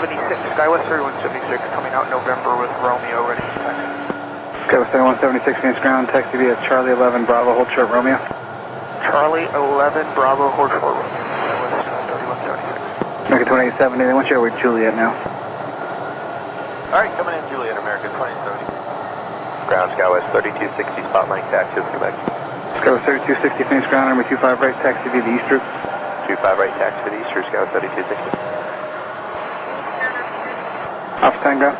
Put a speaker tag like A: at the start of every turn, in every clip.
A: Skywest 3176 coming out November with Romeo ready to taxi.
B: Skywest 3176 Phoenix ground, taxi via Charlie 11 Bravo, hold short Romeo.
A: Charlie 11 Bravo, hold short Romeo. Skywest 3176.
B: American 2870, they want you over Juliet now.
C: Alright, coming in Juliet, American 2070. Ground Skywest 3260, spotlight taxi with Quebec.
B: Skywest 3260 Phoenix ground, number 25 right, taxi via the East Route.
C: 25 right, taxi for the East Route, Skywest 3260.
B: Off 10 ground.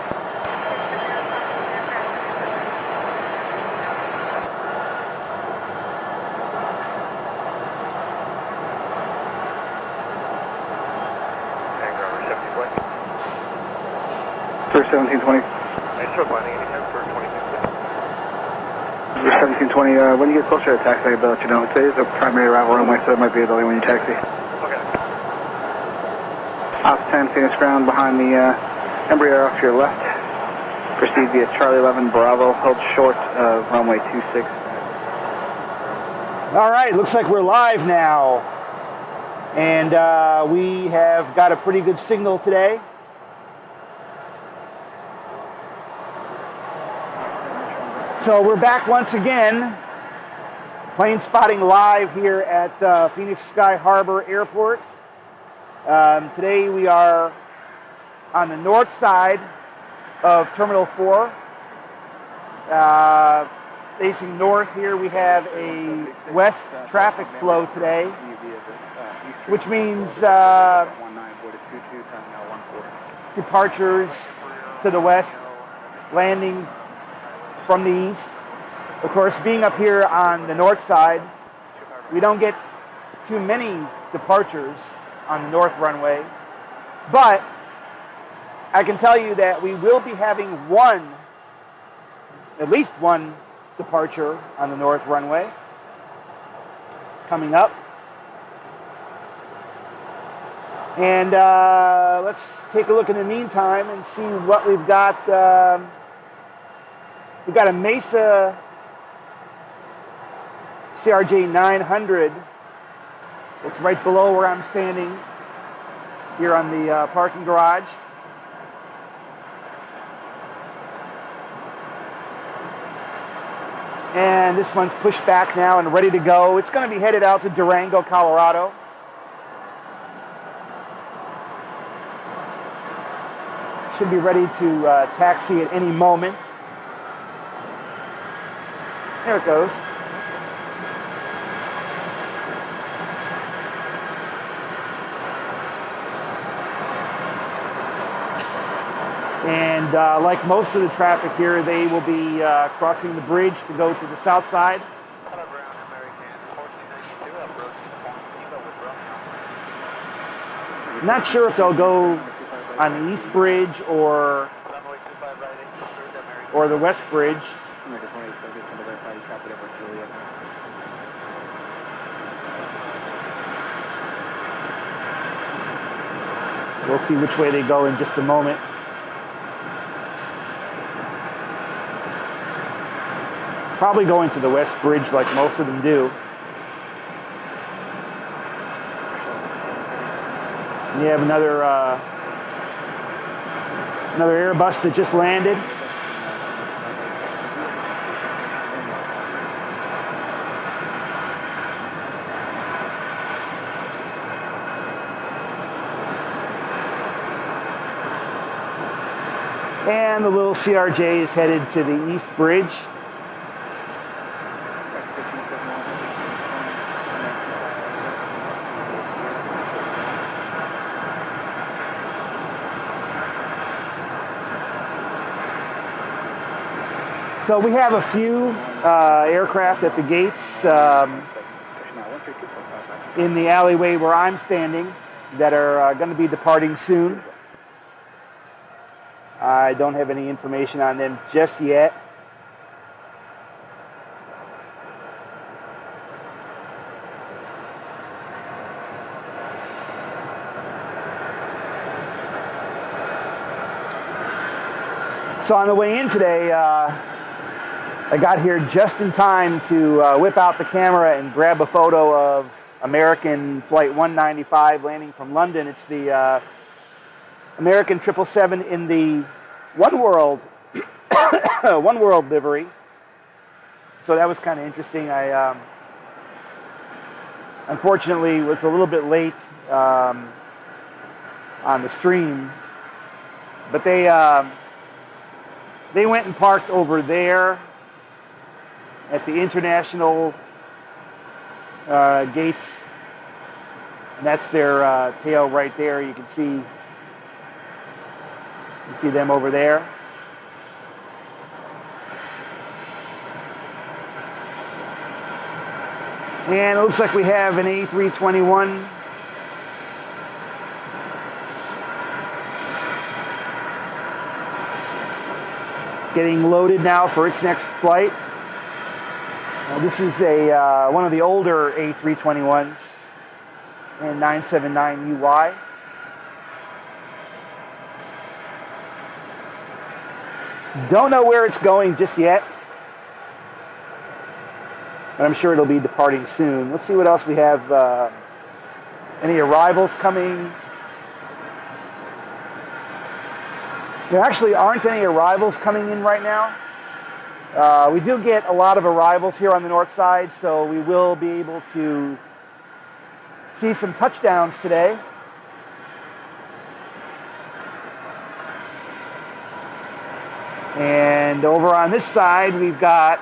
B: For 1720.
A: Nice short landing, anytime for 26.
B: For 1720, when you get closer to taxi, I'll let you know. Today is a primary arrival runway, so it might be a delay when you taxi.
A: Okay.
B: Off 10, Phoenix ground, behind the Embraer off to your left. Proceed via Charlie 11 Bravo, hold short of runway 26.
D: All right, looks like we're live now. And we have got a pretty good signal today. So we're back once again, plane spotting live here at Phoenix Sky Harbor Airport. Today we are on the north side of Terminal 4. Facing north here we have a west traffic flow today, which means departures to the west, landing from the east. Of course, being up here on the north side, we don't get too many departures on the north runway, but I can tell you that we will be having at least one departure on the north runway coming up. And let's take a look in the meantime and see what we've got. We've got a Mesa CRJ 900 that's right below where I'm standing here on the parking garage. And this one's pushed back now and ready to go. It's going to be headed out to Durango, Colorado. Should be ready to taxi at any moment. There it goes. And like most of the traffic here, they will be crossing the bridge to go to the south side. I'm not sure if they'll go on the East Bridge or the West Bridge. We'll see which way they go in just a moment. Probably going to the West Bridge like most of them do. And you have another Airbus that just landed. And the little CRJ is headed to the East Bridge. So we have a few aircraft at the gates in the alleyway where I'm standing that are going to be departing soon. I don't have any information on them just yet. So on the way in today, I got here just in time to whip out the camera and grab a photo of American Flight 195 landing from London. It's the American 777 in the One World One World livery. So that was kind of interesting. I unfortunately was a little bit late on the stream, but they went and parked over there at the international gates, and that's their tail right there. You can see them over there. And it looks like we have an A321 getting loaded now for its next flight. This is one of the older A321s in 979UY. Don't know where it's going just yet, but I'm sure it'll be departing soon. Let's see what else we have. Any arrivals coming? There actually aren't any arrivals coming in right now. We do get a lot of arrivals here on the north side, so we will be able to see some touchdowns today. And over on this side, we've got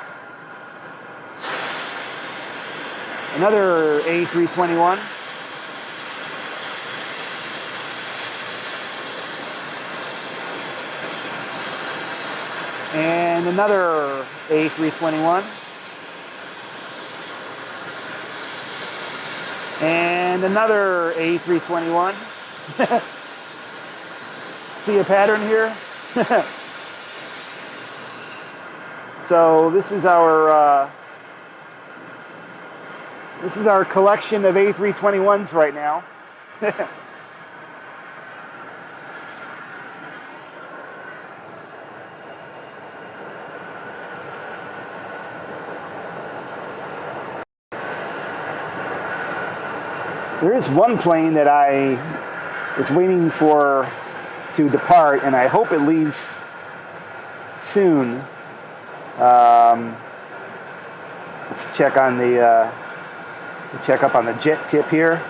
D: another A321. And another A321. And another A321. See a pattern here? So this is our collection of A321s right now. There is one plane that I was waiting for to depart, and I hope it leaves soon. Let's check on the check up on the jet tip here.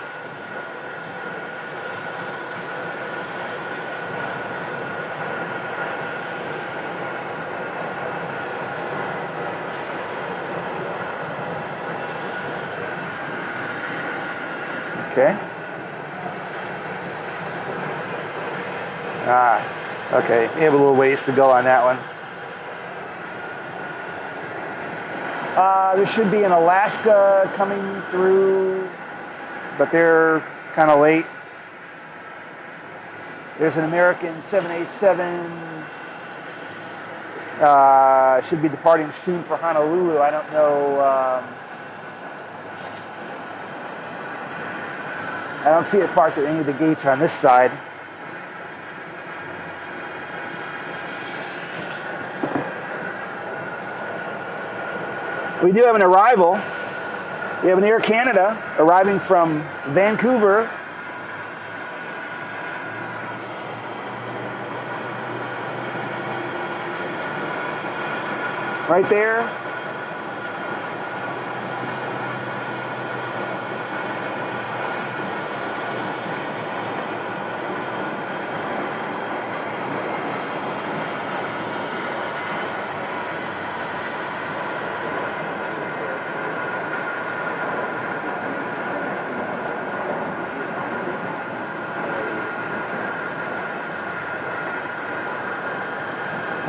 D: Okay. Okay. We have a little ways to go on that one. There should be an Alaska coming through, but they're kind of late. There's an American 787. Should be departing soon for Honolulu. I don't know. I don't see it parked at any of the gates on this side. We do have an arrival. We have an Air Canada arriving from Vancouver. Right there.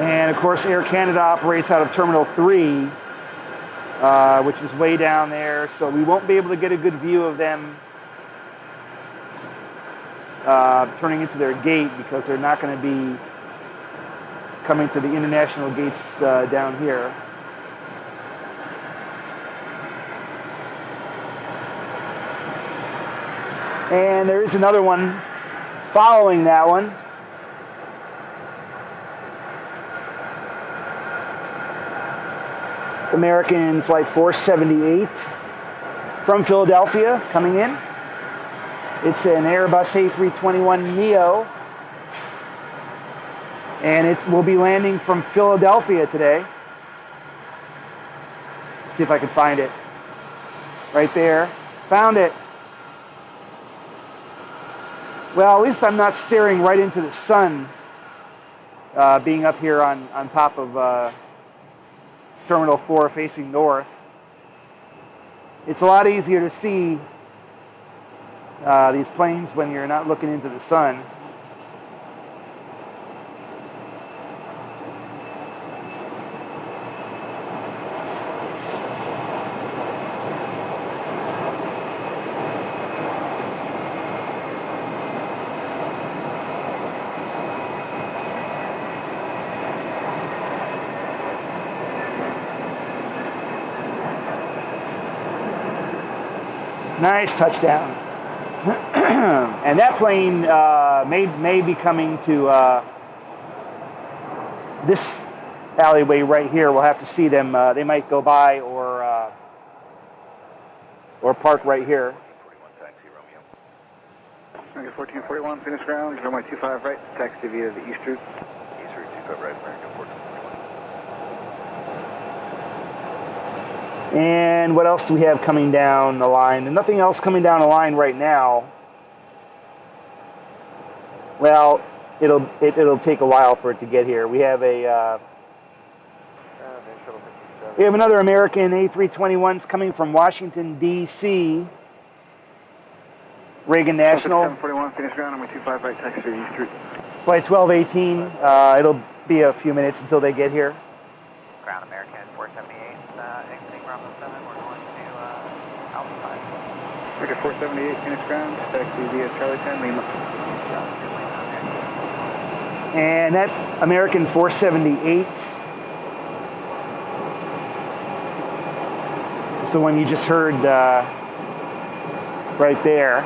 D: And of course, Air Canada operates out of Terminal 3, which is way down there, so we won't be able to get a good view of them turning into their gate because they're not going to be coming to the international gates down here. And there is another one following that one. American Flight 478 from Philadelphia coming in. It's an Airbus A321neo And we'll be landing from Philadelphia today. See if I can find it. Right there. Found it. Well, at least I'm not staring right into the sun, being up here on top of Terminal 4 facing north. It's a lot easier to see these planes when you're not looking into the sun. Nice touchdown. And that plane may be coming to this alleyway right here. We'll have to see them. They might go by or park right here.
B: 1441, finish ground, runway 25 right, taxi via the east route.
C: East route 25 right, American 1441.
D: And what else do we have coming down the line? And nothing else coming down the line right now. Well, it'll take a while for it to get here. We have another American A321s coming from Washington D.C. Reagan National.
B: 741, finish ground, runway 25 right, taxi via east route.
D: Flight 1218. It'll be a few minutes until they get here.
E: Ground American 478, exiting Bravo 7, we're going to Alpha 5.
B: American 478, finish ground, taxi via Charlie 10, Lima.
D: And that American 478 is the one you just heard right there.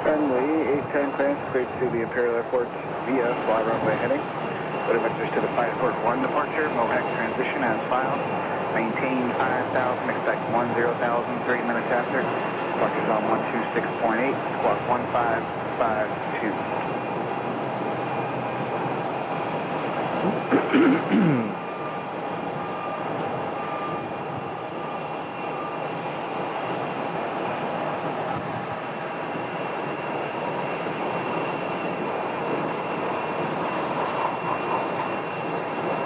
B: Friendly 810 clearance, cleared to the Imperial Airport via fly runway heading. Go to vectors to the Flight Airport 1 departure, MOHEC transition as filed. Maintain 5,000, expect 10,000, 30 minutes after. Departures on 126.8, squawk 1552.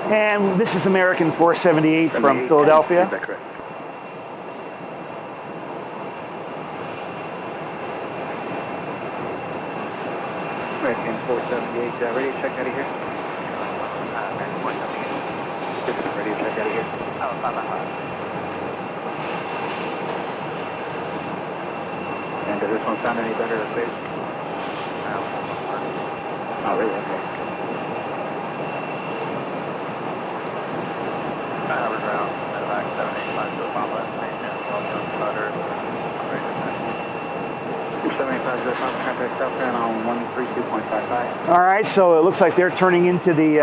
D: And this is American 478 from Philadelphia.
B: Is that correct? American 478, radio check out of here.
E: American 478.
B: This is radio check out of here.
E: Oh, 555.
B: And does this one sound any better or clear? Oh, really? Okay.
E: Average round, back 785 to the Papa, maintain 12 to Cutter.
B: 275 to the Papa, contact southbound on 132.55.
D: All right, so it looks like they're turning into the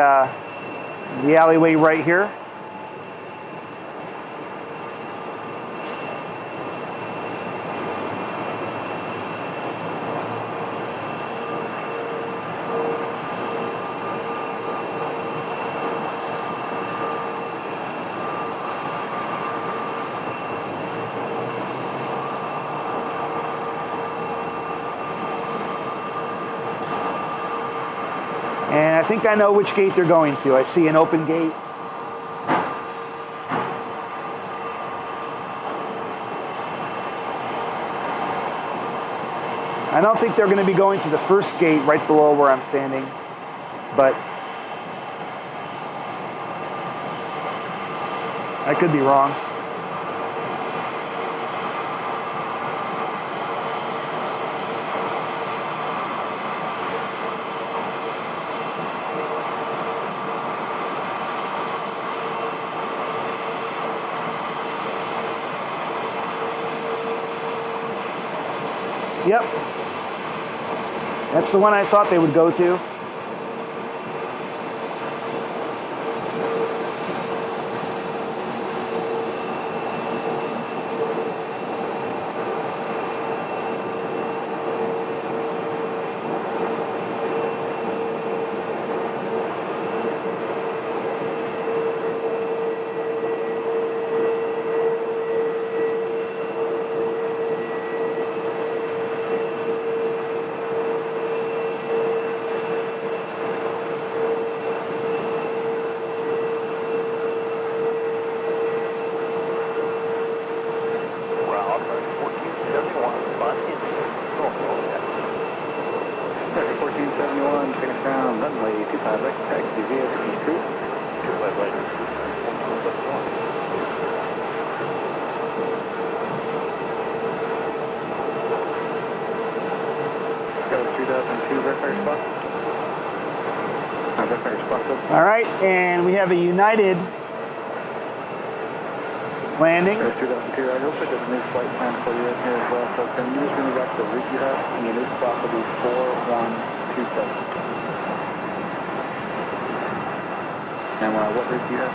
D: alleyway right here. And I think I know which gate they're going to. I see an open gate. I don't think they're going to be going to the first gate right below where I'm standing, but I could be wrong. Yep. That's the one I thought they would go to. All right, and we have a United landing.
B: 2002, I also did a new flight plan for you in here as well, so can you just bring me back to the route you have, and your new spot will be 4127. And what route do you have?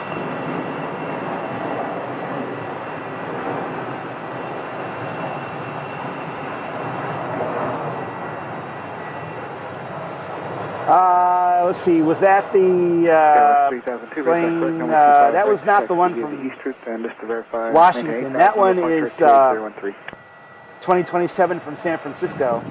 D: Let's see, was that the plane? That was not the one from Washington. That one is 2027 from San Francisco.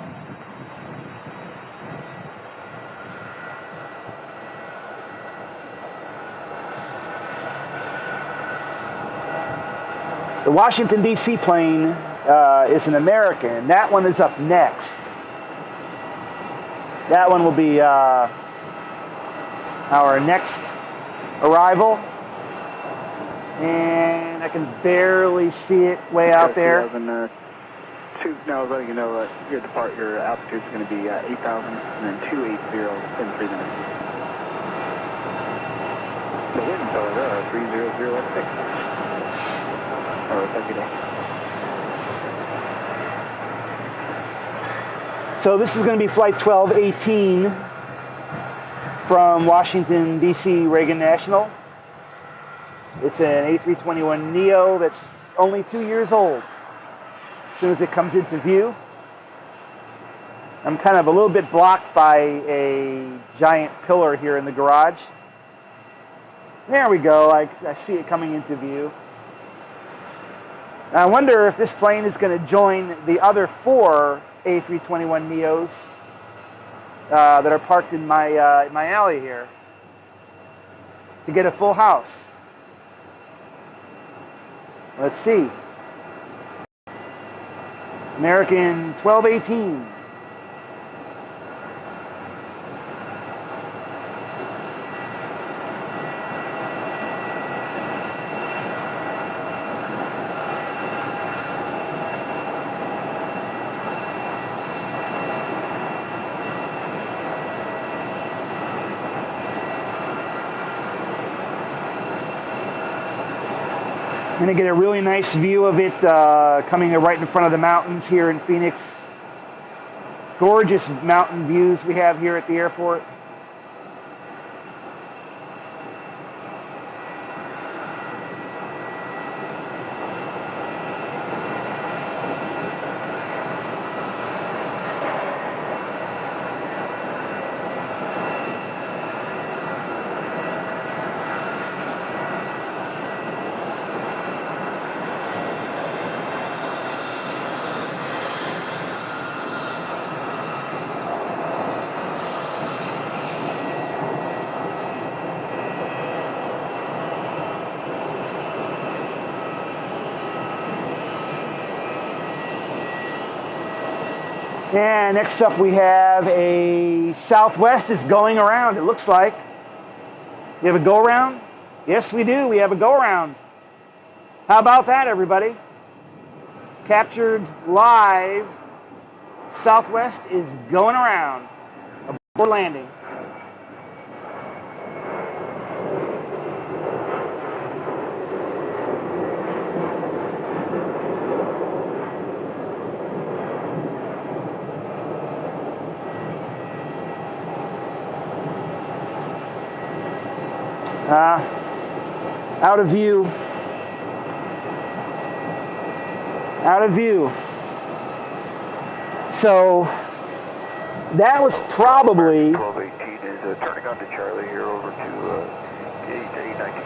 D: The Washington, D.C. plane is an American. That one is up next. That one will be our next arrival. And I can barely see it way out there.
B: Now, letting you know your altitude is going to be 8,000 and then 280 in 3 minutes. The wind, however, 30016.
D: So this is going to be flight 1218 from Washington, D.C. Reagan National. It's an A321neo that's only 2 years old. As soon as it comes into view, I'm kind of a little bit blocked by a giant pillar here in the garage. There we go. I see it coming into view. I wonder if this plane is going to join the other 4 A321neos that are parked in my alley here to get a full house. Let's see. American 1218. I'm going to get a really nice view of it coming right in front of the mountains here in Phoenix. Gorgeous mountain views we have here at the airport. And next up we have a Southwest is going around, it looks like. We have a go-around? Yes, we do. We have a go-around. How about that, everybody? Captured live. Southwest is going around. Aboard landing. Out of view. Out of view. So that was probably
B: 1218 is turning on to Charlie here over to 819.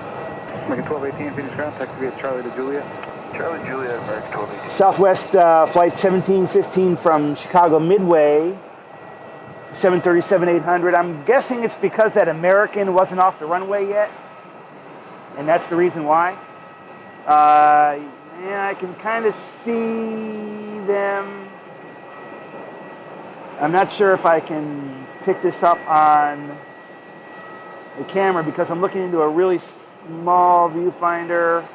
B: American 1218 Phoenix ground, taxi via Charlie to Juliet. Charlie Juliet, American 1218.
D: Southwest flight 1715 from Chicago Midway, 737-800. I'm guessing it's because that American wasn't off the runway yet, and that's the reason why. Yeah, I can kind of see them. I'm not sure if I can pick this up on the camera because I'm looking into a really small viewfinder.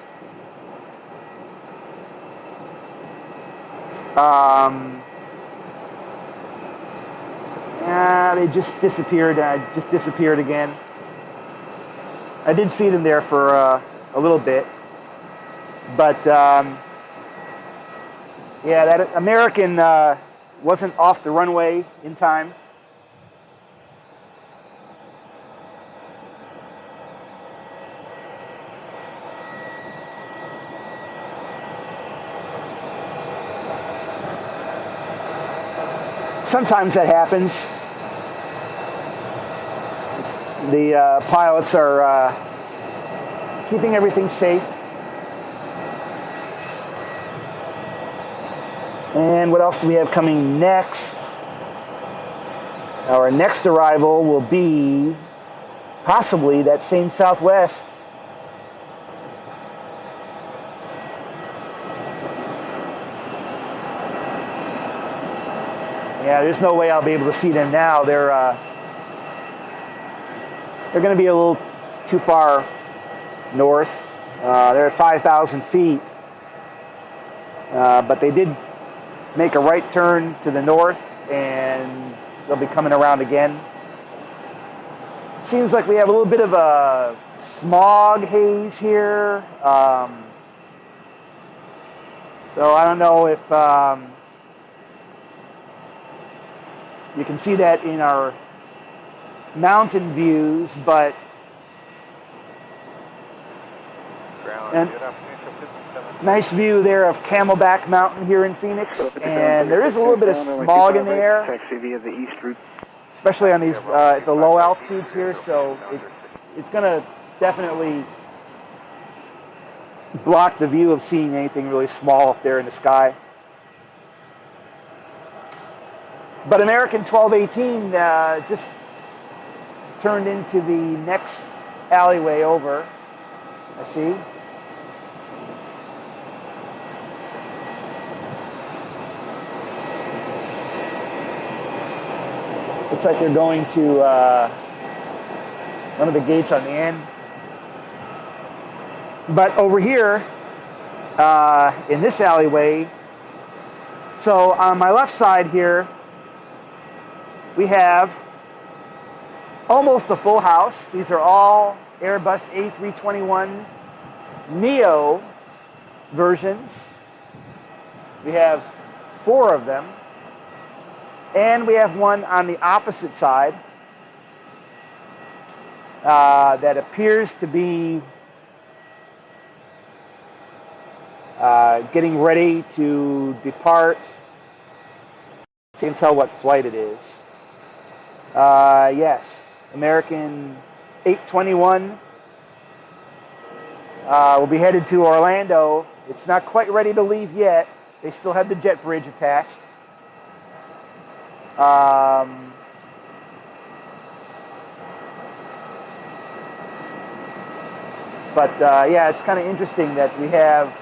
D: Yeah, they just disappeared. Just disappeared again. I did see them there for a little bit, but yeah, that American wasn't off the runway in time. Sometimes that happens. The pilots are keeping everything safe. And what else do we have coming next? Our next arrival will be possibly that same Southwest. Yeah, there's no way I'll be able to see them now. They're going to be a little too far north. They're at 5,000 feet. But they did make a right turn to the north, and they'll be coming around again. Seems like we have a little bit of a smog haze here. So I don't know if you can see that in our mountain views, but and nice view there of Camelback Mountain here in Phoenix, and there is a little bit of smog in the air,
B: Taxi via the east route,
D: especially on these the low altitudes here. So it's going to definitely block the view of seeing anything really small up there in the sky. But American 1218 just turned into the next alleyway over. I see. Looks like they're going to one of the gates on the end. But over here, in this alleyway, so on my left side here, we have almost a full house. These are all Airbus A321 Neo versions. We have 4 of them. And we have one on the opposite side that appears to be getting ready to depart. You can tell what flight it is. Yes, American 821 will be headed to Orlando. It's not quite ready to leave yet. They still have the jet bridge attached. But yeah, it's kind of interesting that we have,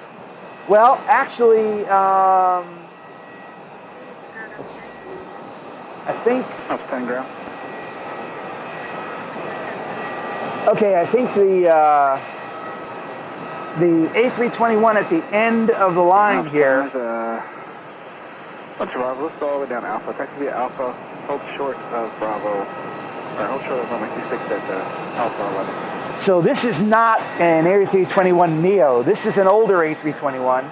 D: well, actually, I think,
B: that's 10 ground.
D: Okay, I think the A321 at the end of the line here.
B: Let's Bravo, let's go all the way down Alpha. Taxi via Alpha, hold short of Bravo, or hold short of runway 26 at Alpha 11.
D: So this is not an A321 Neo. This is an older A321.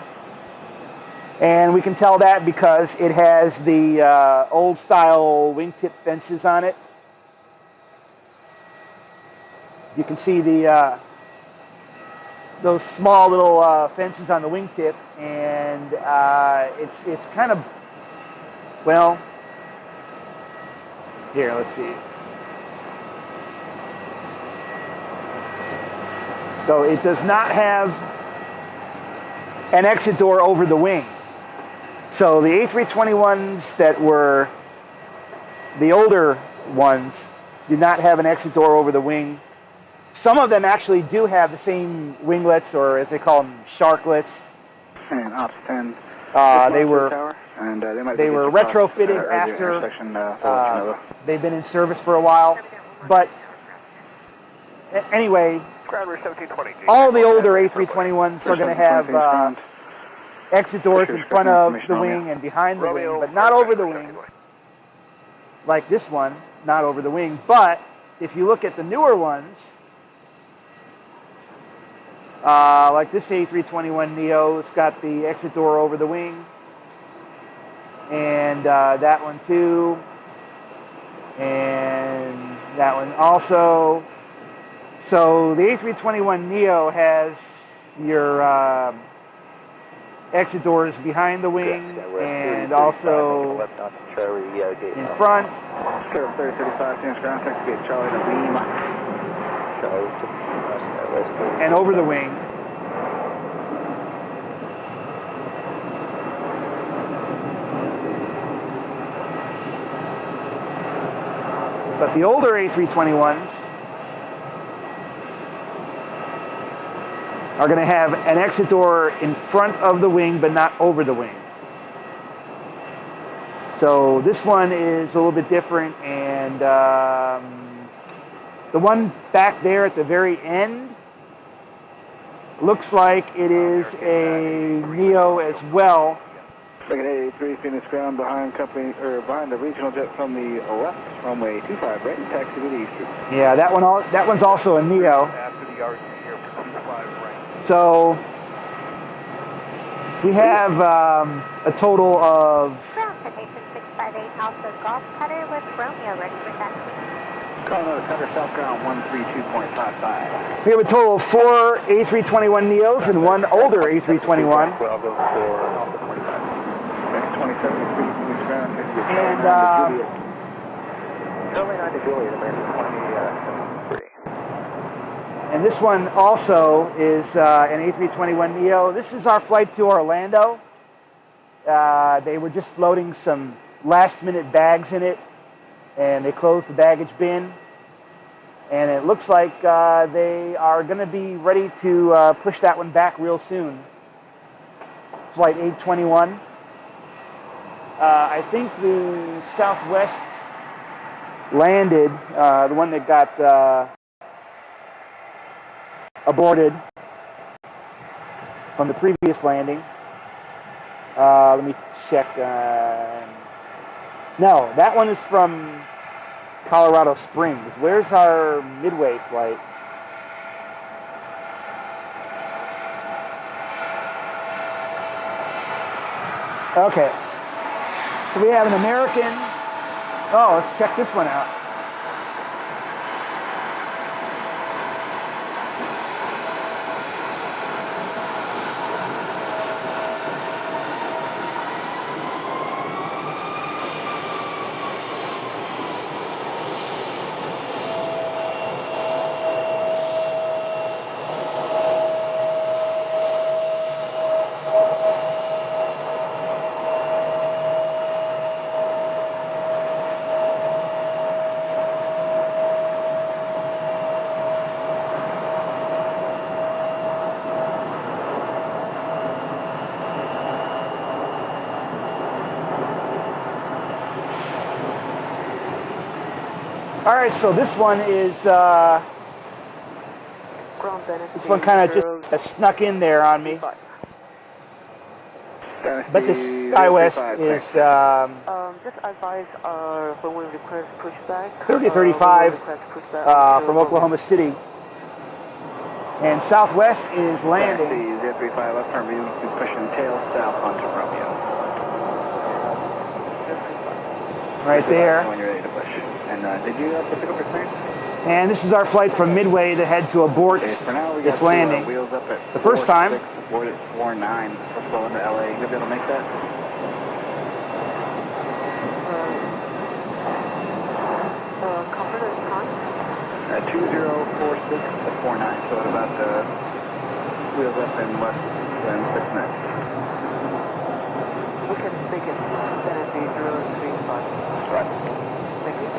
D: And we can tell that because it has the old style wingtip fences on it. You can see the those small little fences on the wingtip, and it's kind of, well, here, let's see. So it does not have an exit door over the wing. So the A321s that were the older ones did not have an exit door over the wing. Some of them actually do have the same winglets, or as they call them, sharklets.
B: And Ops 10.
D: They were
B: tower, and,
D: they were retrofitted after they've been in service for a while. But anyway, all the older A321s are going to have exit doors in front of the wing and behind the wing, but not over the wing, like this one, not over the wing. But if you look at the newer ones, like this A321neo, it's got the exit door over the wing, and that one too, and that one also. So the A321neo has your exit doors behind the wing and also in front.
B: Sure, 3035, James ground, text gate Charlie to beam.
D: And over the wing. But the older A321s are going to have an exit door in front of the wing, but not over the wing. So this one is a little bit different, and the one back there at the very end looks like it is a Neo as well.
B: Second 83, Phoenix ground behind company, or behind the regional jet from the left, runway 25 right, and taxi to the east.
D: Yeah, that one's also a Neo.
A: After the RC here for 25 right.
D: So we have a total of
F: Ground Citation 658 Alpha Golf Cutter with Romeo ready for taxi.
B: Colorado Cutter South ground 132.55.
D: we have a total of 4 A321 Neos and one older A321.
B: 12 goes for Alpha 25. Next 27 Phoenix ground,
D: And
C: Charlie 9 to Juliet, American 2073.
D: and this one also is an A321 Neo. This is our flight to Orlando. They were just loading some last-minute bags in it, and they closed the baggage bin. And it looks like they are going to be ready to push that one back real soon. Flight 821. I think the Southwest landed, the one that got aborted from the previous landing. Let me check. No, that one is from Colorado Springs. Where's our Midway flight? Okay. So we have an American. Oh, let's check this one out. All right, so this one is, this one kind of just snuck in there on me. But the SkyWest is
G: just advise when we request pushback.
D: 3035 from Oklahoma City. And Southwest is landing.
B: The 35 left turn, we'll be pushing tail south onto Romeo.
D: Right there.
B: When you're ready to push. And did you pick up your plane?
D: And this is our flight from Midway to head to abort
B: Okay, for now we got
D: its landing.
B: wheels up at
D: The first time.
B: 4-6, board at 4-9. We're flowing to LA. You'll be able to make that?
G: Confidence time?
B: 2046 at 4-9, so at about wheels up in less than 6 minutes.
G: We can make it. That is the 035.
B: Right.
G: Thank you.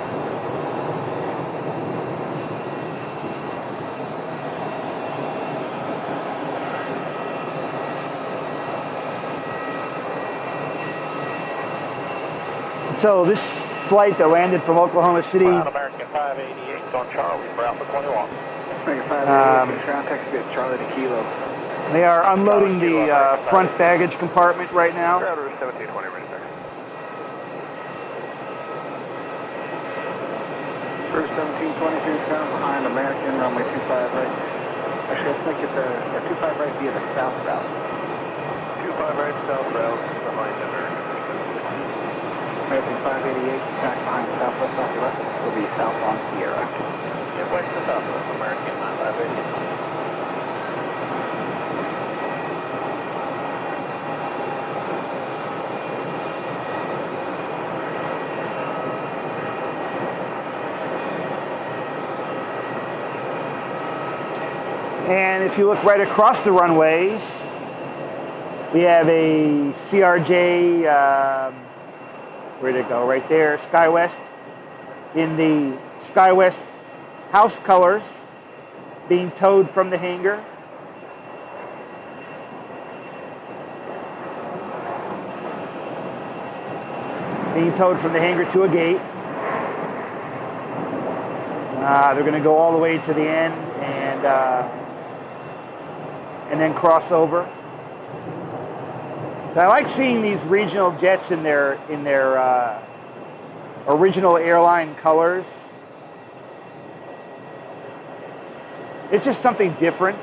D: So this flight that landed from Oklahoma City,
C: American 588 on Charlie for Alpha 21.
B: American 588, ground taxi at Charlie to Kilo.
D: they are unloading the front baggage compartment right now.
C: Router 1720, ready, sir.
B: First 1722 ground behind American, runway 25 right. Actually, let's make it a 25 right via the south route.
C: 25 right, south route, behind American.
B: American 588, back behind southwest off your left, will be south on Sierra.
C: Yeah, west to southwest, American 588.
D: And if you look right across the runways, we have a CRJ, where'd it go? Right there, SkyWest, in the SkyWest house colors, being towed from the hangar. Being towed from the hangar to a gate. They're going to go all the way to the end and then cross over. I like seeing these regional jets in their original airline colors. It's just something different.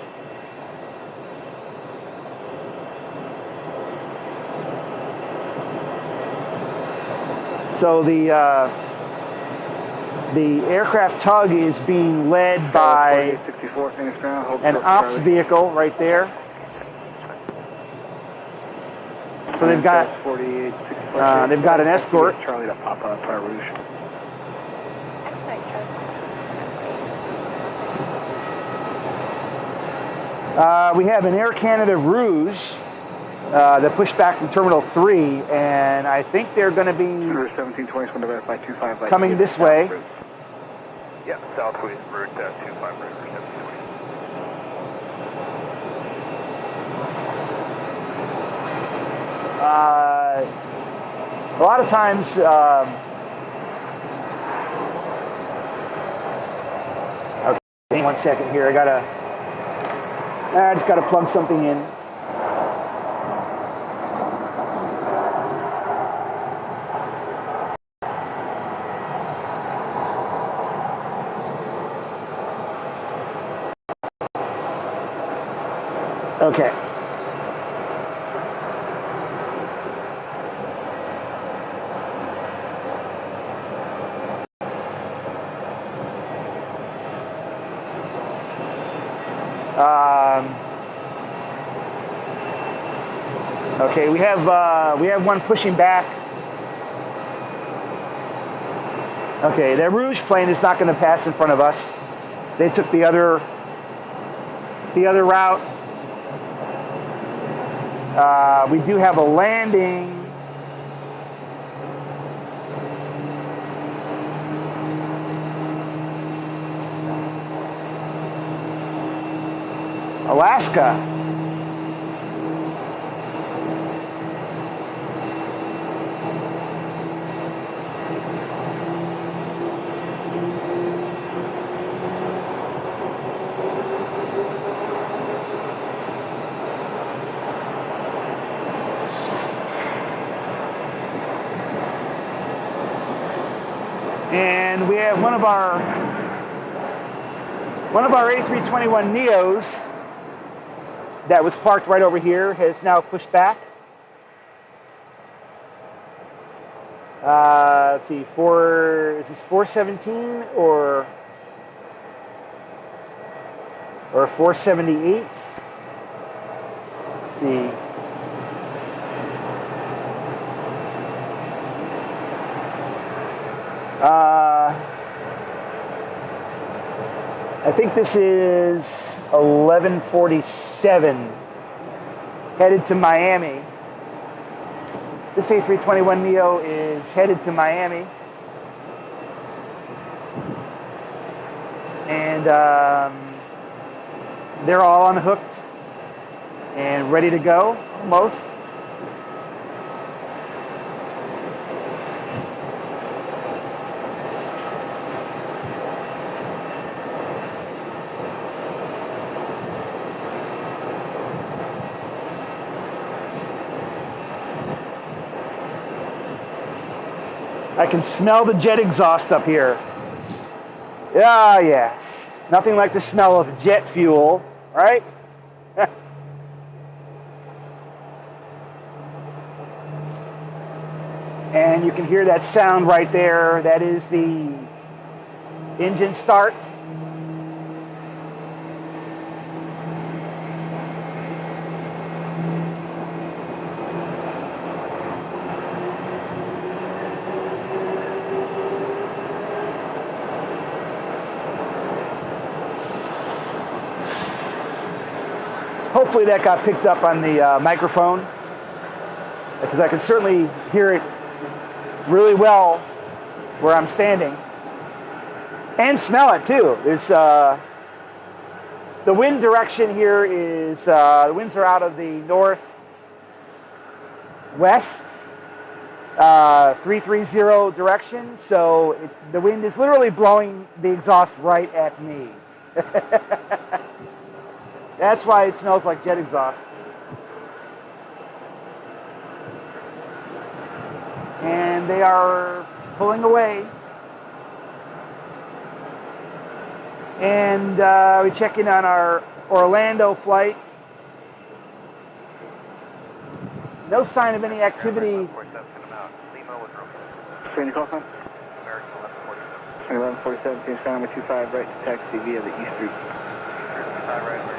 D: So the aircraft tug is being led by an ops vehicle right there. So they've got an escort.
B: Charlie to Papa Fire Rouge.
D: We have an Air Canada Rouge that pushed back from Terminal 3, and I think they're going to be
B: 1720 by 25 by
D: coming this way.
C: Yeah, southwest route 25 right for 1720.
D: A lot of times, okay, 1 second here. I just gotta plug something in. Okay. Okay, we have one pushing back. Okay, that Rouge plane is not going to pass in front of us. They took the other route. We do have a landing. Alaska. And we have one of our A321 Neos that was parked right over here has now pushed back. Let's see, is this 417 or or 478. Let's see. I think this is 1147 headed to Miami. This A321neo is headed to Miami. And they're all unhooked and ready to go, almost. I can smell the jet exhaust up here. Ah, yes. Nothing like the smell of jet fuel, right? And you can hear that sound right there. That is the engine start. Hopefully that got picked up on the microphone, because I can certainly hear it really well where I'm standing, and smell it too. There's the wind direction here is the winds are out of the northwest 330 direction, so the wind is literally blowing the exhaust right at me. That's why it smells like jet exhaust. And they are pulling away. And we check in on our Orlando flight. No sign of any activity.
B: Training call sign?
E: American
B: 1147,
E: 1147.
B: change sky number 25, right to taxi via the East Route.
E: 25 right, where?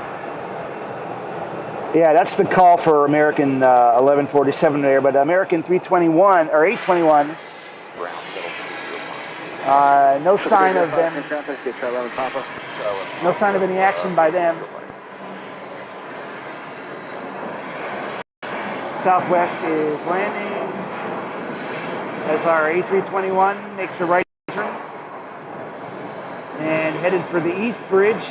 D: Yeah, that's the call for American 1147 there, but American 321 or 821. No sign of them. No sign of any action by them. Southwest is landing as our A321 makes a right turn and headed for the East Bridge.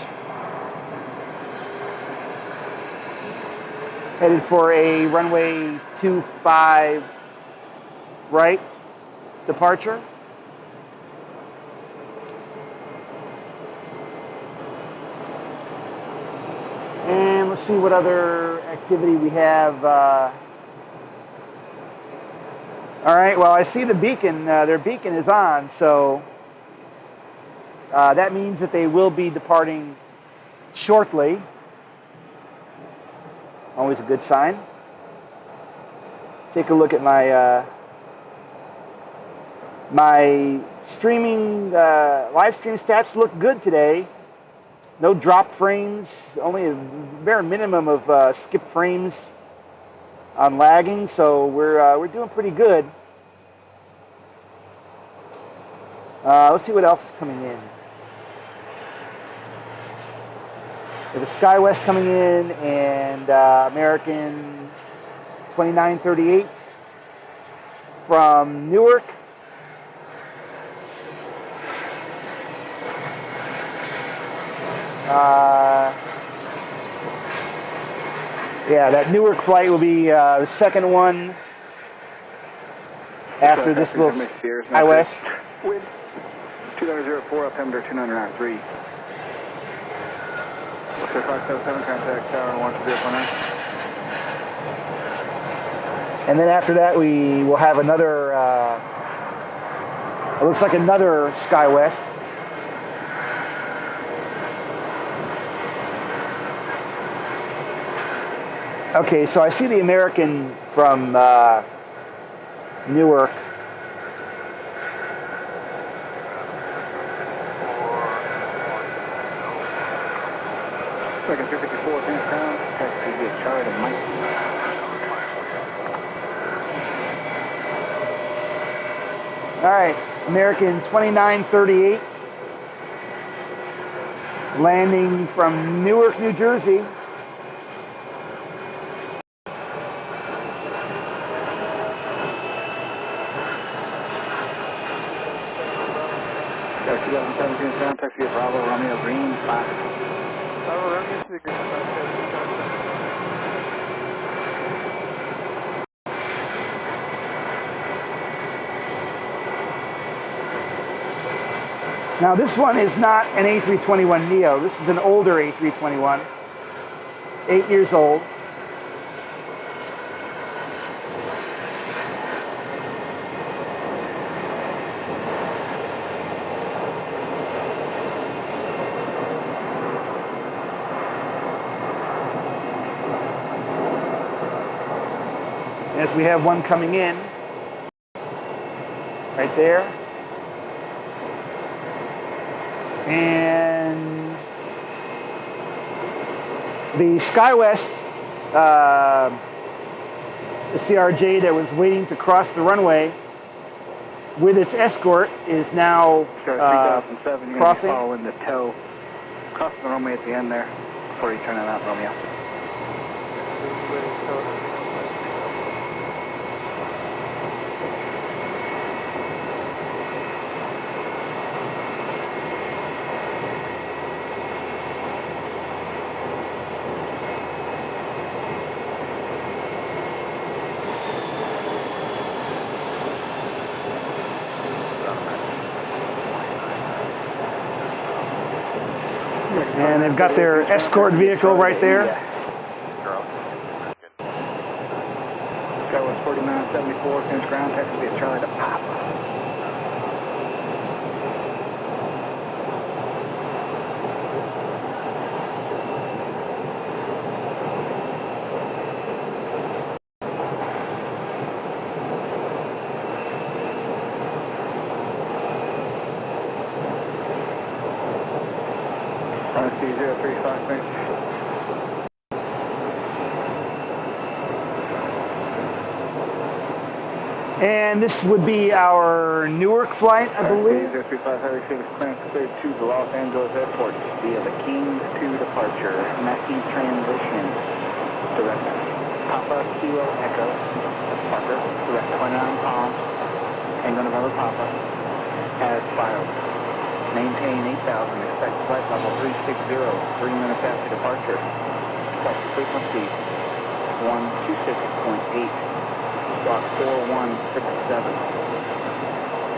D: Headed for a runway 25 right departure. And let's see what other activity we have. All right, well, I see the beacon. Their beacon is on, so that means that they will be departing shortly. Always a good sign. Take a look at my my streaming live stream stats. Look good today. No drop frames. Only a bare minimum of skip frames on lagging. So we're doing pretty good. Let's see what else is coming in. We have SkyWest coming in and American 2938 from Newark. Yeah, that Newark flight will be the second one after this little SkyWest.
B: Wind 2004 up Pember 2993. Looks like 577, contact tower 1049.
D: And then after that, we will have another, it looks like another SkyWest. Okay, so I see the American from Newark.
B: Second 354, finish ground, taxi via Charlie to Mike.
D: All right, American 2938, landing from Newark, New Jersey.
B: Taxi 1117 ground, taxi via Bravo, Romeo Green, 5.
A: Bravo, Romeo to the green, 5.
D: Now this one is not an A321neo. This is an older A321, 8 years old. As we have one coming in, right there. And the SkyWest, the CRJ that was waiting to cross the runway with its escort is now
B: 3007, you're
D: crossing.
B: going to be following the tow. Crossing the runway at the end there before you turn it out, Romeo.
D: And they've got their escort vehicle right there.
B: SkyWest 4974, finish ground, taxi via Charlie to Papa. C035, thanks.
D: And this would be our Newark flight, I believe.
B: 035, Harry Davis, clearance cleared to the Los Angeles airport via the Kings 2 departure. Mackey transition. Direct Papa Kilo Echo. Parker, direct 29 Palms. Tango November Papa. As filed. Maintain 8,000, expect flight level 360, 3 minutes after departure. Flight frequency 126.8, squawk 4167.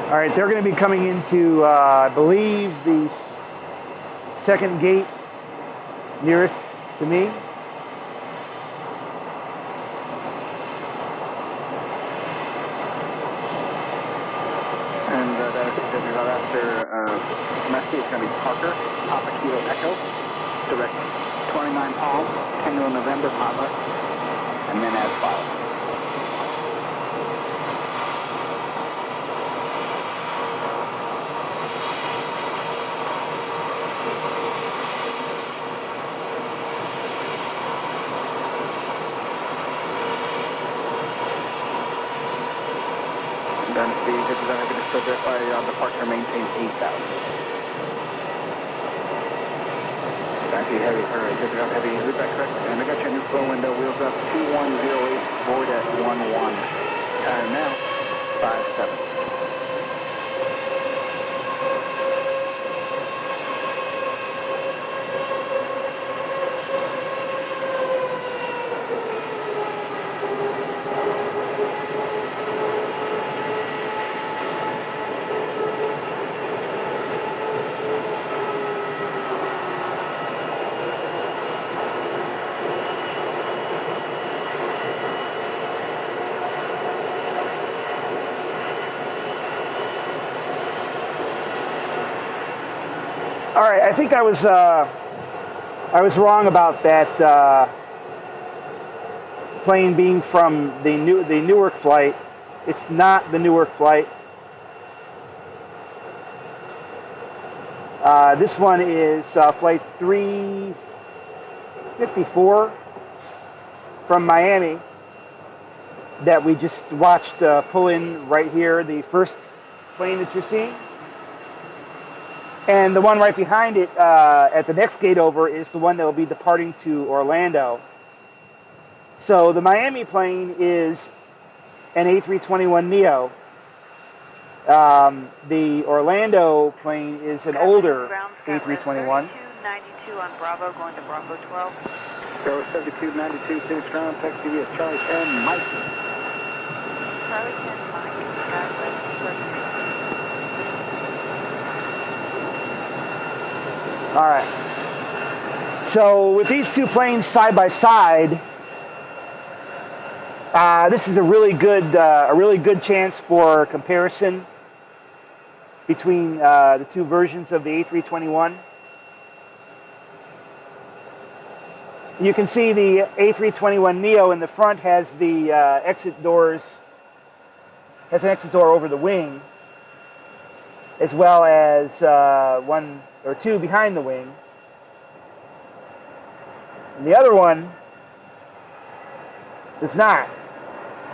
D: All right, they're going to be coming into, I believe, the second gate nearest to me.
B: And that is going to be right after Messi. It's going to be Parker, Papa Kilo Echo, direct 29 Palm, Tango November Papa, and then as follows. Then the representative can still verify on departure maintain 8,000. Back to heavy, alright, good job, heavy, is that correct? And I got your new flow window, wheels up 2108, forward at 11. Time now, 57.
D: All right, I think I was wrong about that plane being from the Newark flight. It's not the Newark flight. This one is flight 54 from Miami that we just watched pull in right here, the first plane that you're seeing. And the one right behind it at the next gate over is the one that will be departing to Orlando. So the Miami plane is an A321neo. The Orlando plane is an older A321.
E: 92 on Bravo, going to Bravo 12.
B: Go 7292, Phoenix ground, taxi via Charlie 10, Mike.
E: Charlie 10, Mike.
D: All right. So with these two planes side by side, this is a really good chance for comparison between the two versions of the A321. You can see the A321neo in the front has the exit doors, has an exit door over the wing, as well as one or two behind the wing. And the other one does not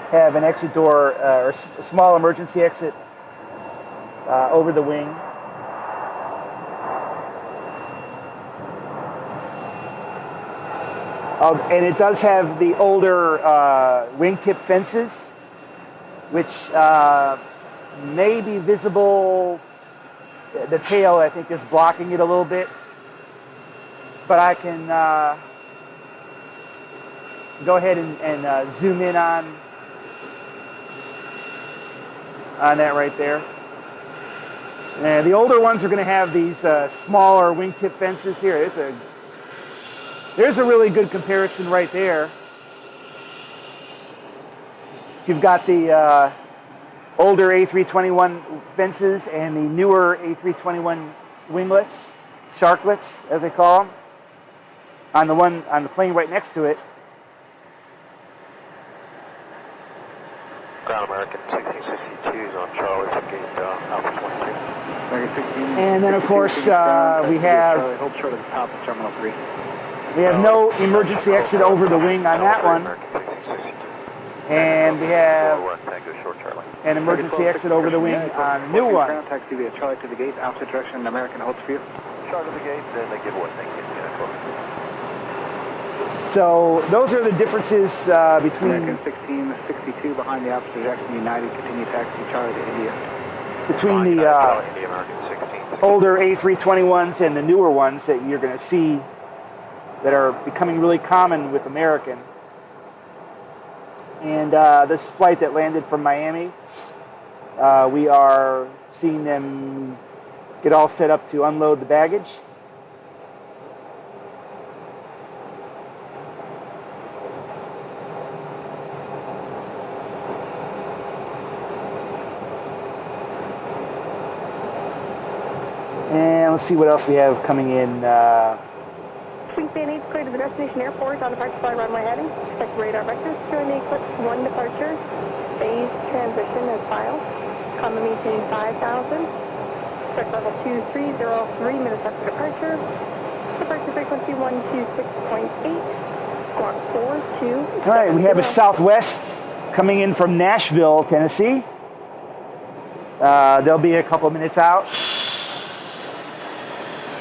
D: have an exit door or a small emergency exit over the wing. And it does have the older wingtip fences, which may be visible. The tail, I think, is blocking it a little bit. But I can go ahead and zoom in on that right there. And the older ones are going to have these smaller wingtip fences here. There's a really good comparison right there. You've got the older A321 fences and the newer A321 winglets, sharklets as they call them, on the plane right next to it.
C: Ground American 1662 is on Charlie to gate Alpha 22.
D: And then of course we have
B: Hold short of the top of Terminal 3.
D: We have no emergency exit over the wing on that one. And we have an emergency exit over the wing on the new one.
B: Ground taxi via Charlie to the gate, opposite direction, American holds for you.
C: Charlie to the gate, then they give away. Thank you.
D: So those are the differences between
B: American 1662 behind the opposite direction, United, continue taxi Charlie to India.
D: Between the older A321s and the newer ones that you're going to see that are becoming really common with American. And this flight that landed from Miami, we are seeing them get all set up to unload the baggage. And let's see what else we have coming in.
G: Fleet Band 8 clear to the destination airport on departure flight runway heading. Expect radar vectors showing the Eclipse 1 departure. Phase transition as filed. Common maintaining 5,000. Expect level 2303 minutes after departure. Departure frequency 126.8. Squawk 42.
D: All right, we have a Southwest coming in from Nashville, Tennessee. They'll be a couple minutes out.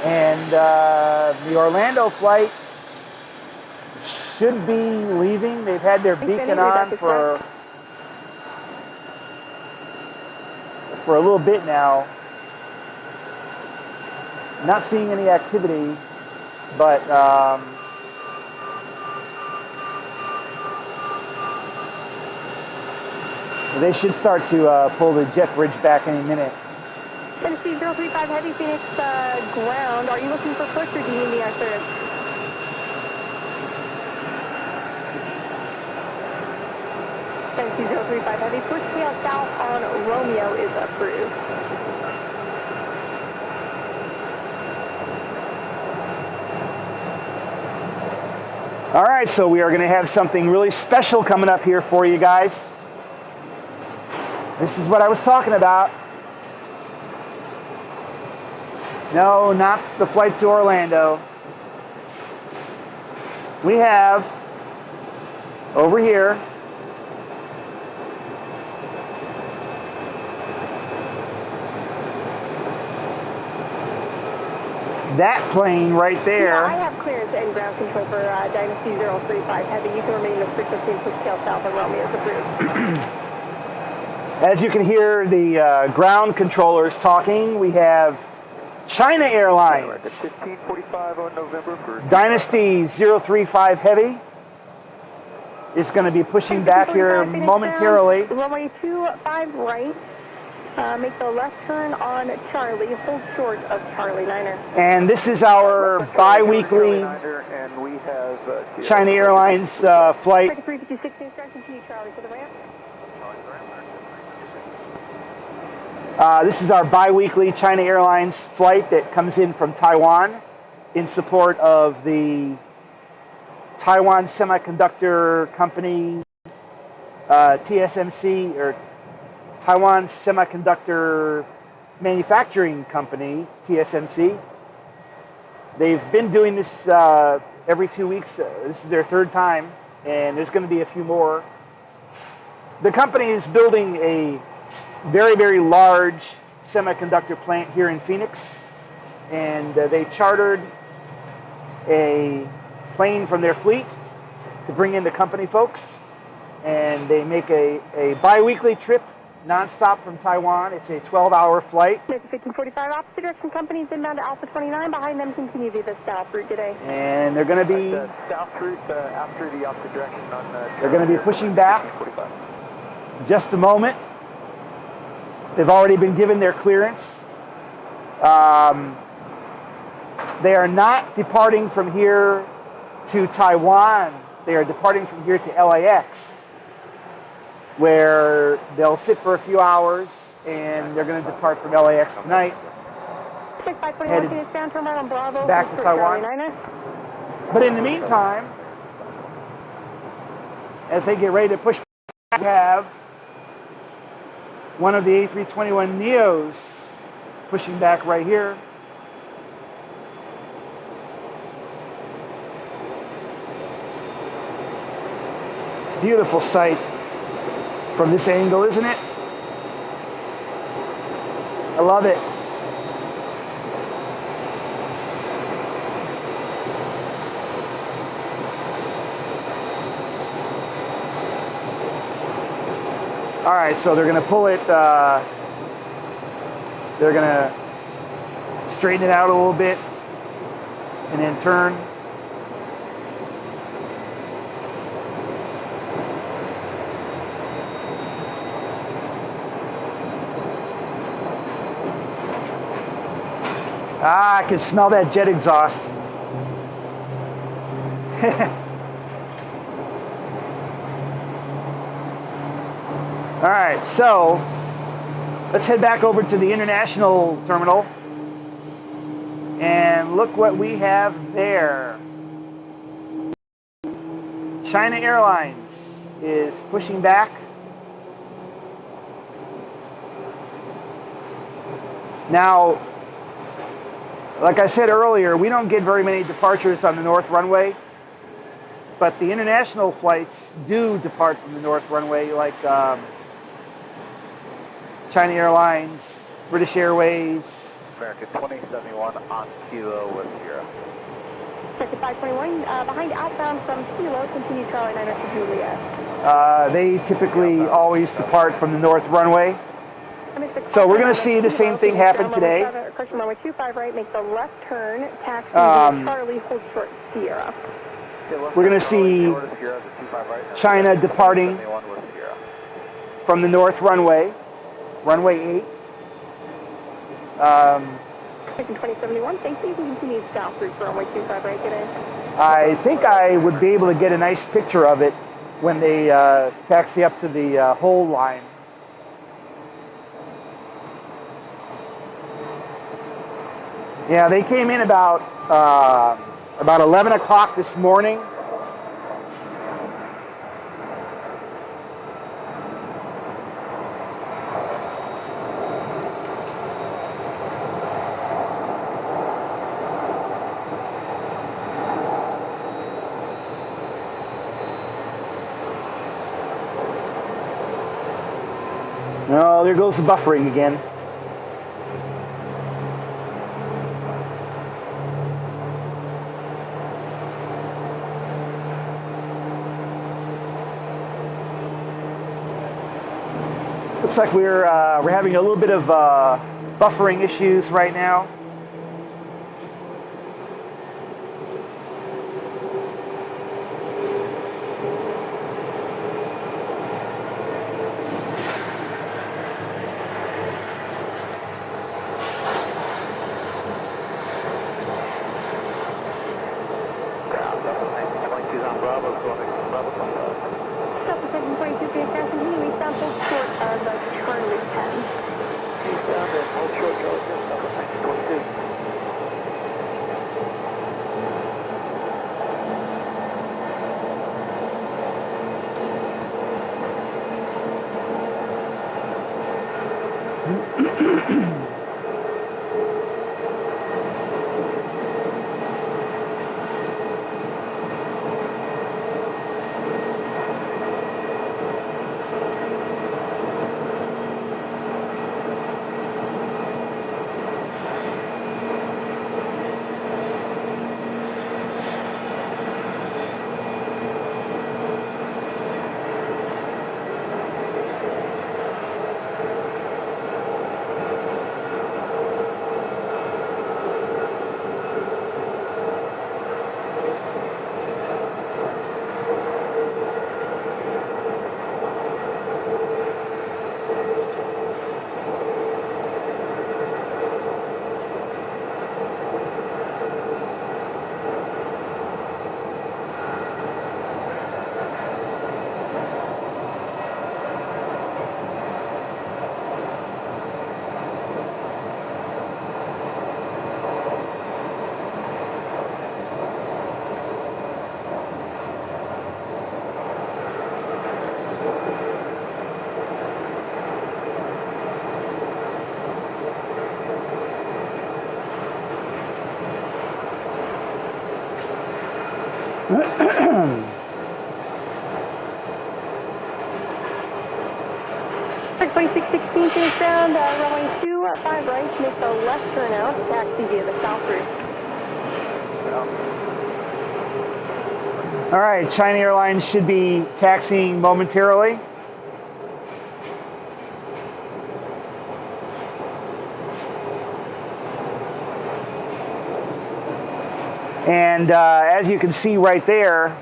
D: And the Orlando flight should be leaving. They've had their beacon on for a little bit now. Not seeing any activity, but they should start to pull the jet bridge back any minute.
G: Tennessee 035 Heavy Phoenix ground. Are you looking for push or do you need the air clearance? Tennessee 035 Heavy push tail south on Romeo is approved.
D: All right, so we are going to have something really special coming up here for you guys. This is what I was talking about. No, not the flight to Orlando. we have over here that plane right there.
G: Yeah, I have clearance and ground control for Dynasty 035 Heavy. You can remain in frequency and push tail south on Romeo as approved.
D: As you can hear the ground controllers talking, we have China Airlines,
B: 1545 on November for
D: Dynasty 035 Heavy is going to be pushing back here momentarily.
G: Runway 25 right. Make the left turn on Charlie. Hold short of Charlie 9er.
D: And this is our bi-weekly
B: and we have
D: China Airlines flight.
G: 356 instruction, continue Charlie to the ramp.
D: This is our bi-weekly China Airlines flight that comes in from Taiwan in support of the Taiwan Semiconductor Company, TSMC, or Taiwan Semiconductor Manufacturing Company, TSMC. They've been doing this every 2 weeks. This is their third time, and there's going to be a few more. The company is building a very, very large semiconductor plant here in Phoenix, and they chartered a plane from their fleet to bring in the company folks, and they make a bi-weekly trip non-stop from Taiwan. It's a 12-hour flight.
G: 1545 opposite direction companies inbound to Alpha 29. Behind them continue via the south route today.
D: And they're going to be
B: south route after the opposite direction on
D: they're going to be pushing back just a moment. They've already been given their clearance. They are not departing from here to Taiwan. They are departing from here to LAX, where they'll sit for a few hours, and they're going to depart from LAX tonight, headed back to Taiwan. But in the meantime, as they get ready to push back, we have one of the A321neos pushing back right here. Beautiful sight from this angle, isn't it? I love it. All right, so they're going to pull it, they're going to straighten it out a little bit and then turn. Ah, I can smell that jet exhaust. All right, so let's head back over to the international terminal and look what we have there. China Airlines is pushing back. Now, like I said earlier, we don't get very many departures on the north runway, but the international flights do depart from the north runway, like China Airlines, British Airways.
B: American 2071 on Kilo with 0.
G: Sector 521, behind outbound from Kilo, continue Charlie 9 to Juliet.
D: They typically always depart from the north runway. So we're going to see the same thing happen today.
G: Correction, runway 25 right, make the left turn, taxi Charlie, hold short Sierra.
D: We're going to see China departing from the north runway, runway 8.
G: 2071, thank you. You can continue south route for runway 25 right today.
D: I think I would be able to get a nice picture of it when they taxi up to the hold line. Yeah, they came in about 11 o'clock this morning. Oh, there goes the buffering again. Looks like we're having a little bit of buffering issues right now.
G: Delta 742 PHX, can you reach down full short of Charlie 10? Check 2616, finish ground, runway 25 right, make the left turn out, taxi via the south route.
D: All right, China Airlines should be taxiing momentarily. And as you can see right there,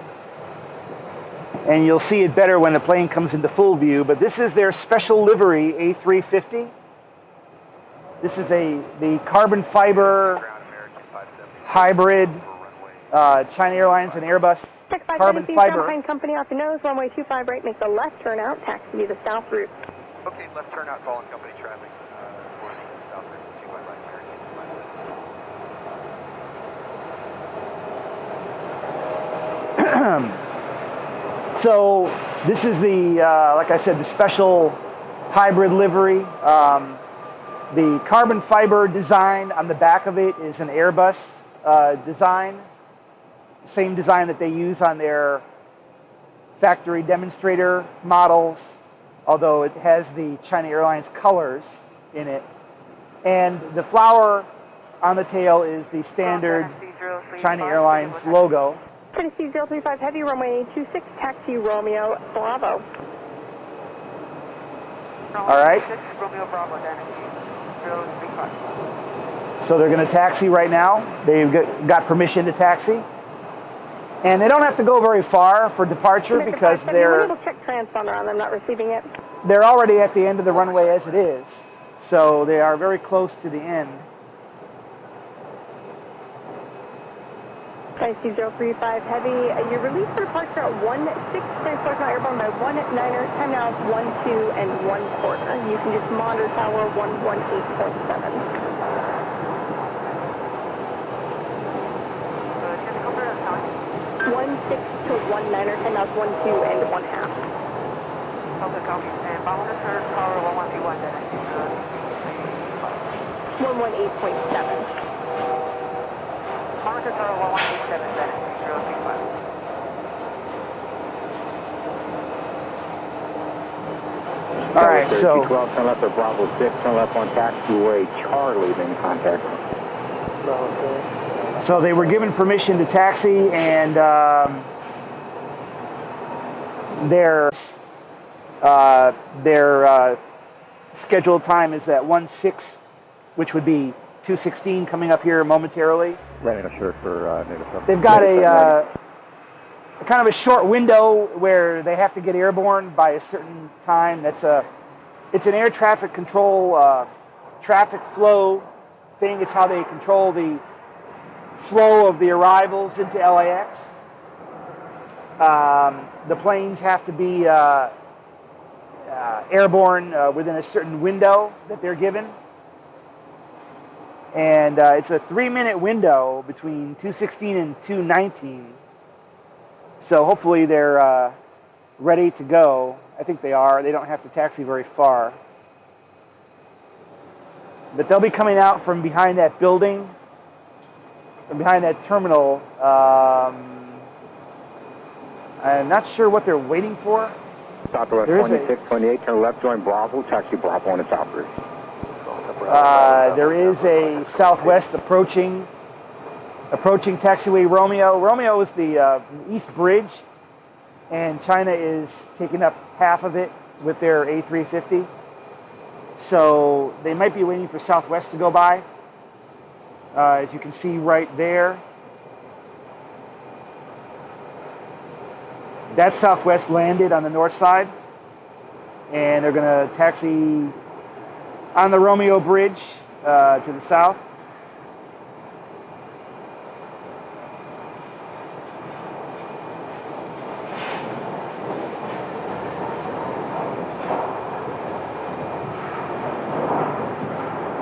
D: and you'll see it better when the plane comes into full view, but this is their special livery A350. This is the carbon fiber hybrid China Airlines and Airbus
G: Check
D: carbon
G: 570,
D: fiber.
G: behind company off the nose, runway 25 right, make the left turn out, taxi via the south route.
C: Okay, left turn out, following company traffic for the south route, 25 right, American 57.
D: So this is the, like I said, the special hybrid livery. The carbon fiber design on the back of it is an Airbus design. Same design that they use on their factory demonstrator models, although it has the China Airlines colors in it. And the flower on the tail is the standard China Airlines logo.
G: Tennessee 035 Heavy, runway 26, taxi Romeo Bravo.
D: All right.
E: Romeo Bravo, Tennessee 035.
D: So they're going to taxi right now. They've got permission to taxi. And they don't have to go very far for departure because they're
G: check transponder on them, not receiving it.
D: they're already at the end of the runway as it is. So they are very close to the end.
G: Tennessee 035 Heavy, you're released for departure at 16, transport now airborne by 19er, time now is 12 1/4. You can just monitor tower 118.7. 16 to 19er, time now is 12 1/2.
E: Okay, copy. And monitor tower 1131, Tennessee
G: 118.7.
E: Monitor tower 1187, Tennessee 035.
D: All right, so
B: 12, turn left at Bravo 6, turn left on taxiway Charlie, then contact.
D: so they were given permission to taxi, and their scheduled time is at 1:06, which would be 2:16 coming up here momentarily.
B: Running a shirt for native.
D: They've got a kind of a short window where they have to get airborne by a certain time. It's an air traffic control traffic flow thing. It's how they control the flow of the arrivals into LAX. The planes have to be airborne within a certain window that they're given. And it's a 3-minute window between 2:16 and 2:19. So hopefully they're ready to go. I think they are. They don't have to taxi very far. But they'll be coming out from behind that building, from behind that terminal. I'm not sure what they're waiting for.
B: Southwest 26, 28, turn left, join Bravo, taxi Bravo on the top bridge.
D: There is a Southwest approaching taxiway Romeo. Romeo is the East Bridge, and China is taking up half of it with their A350. So they might be waiting for Southwest to go by. As you can see right there. That Southwest landed on the north side, and they're going to taxi on the Romeo Bridge to the south.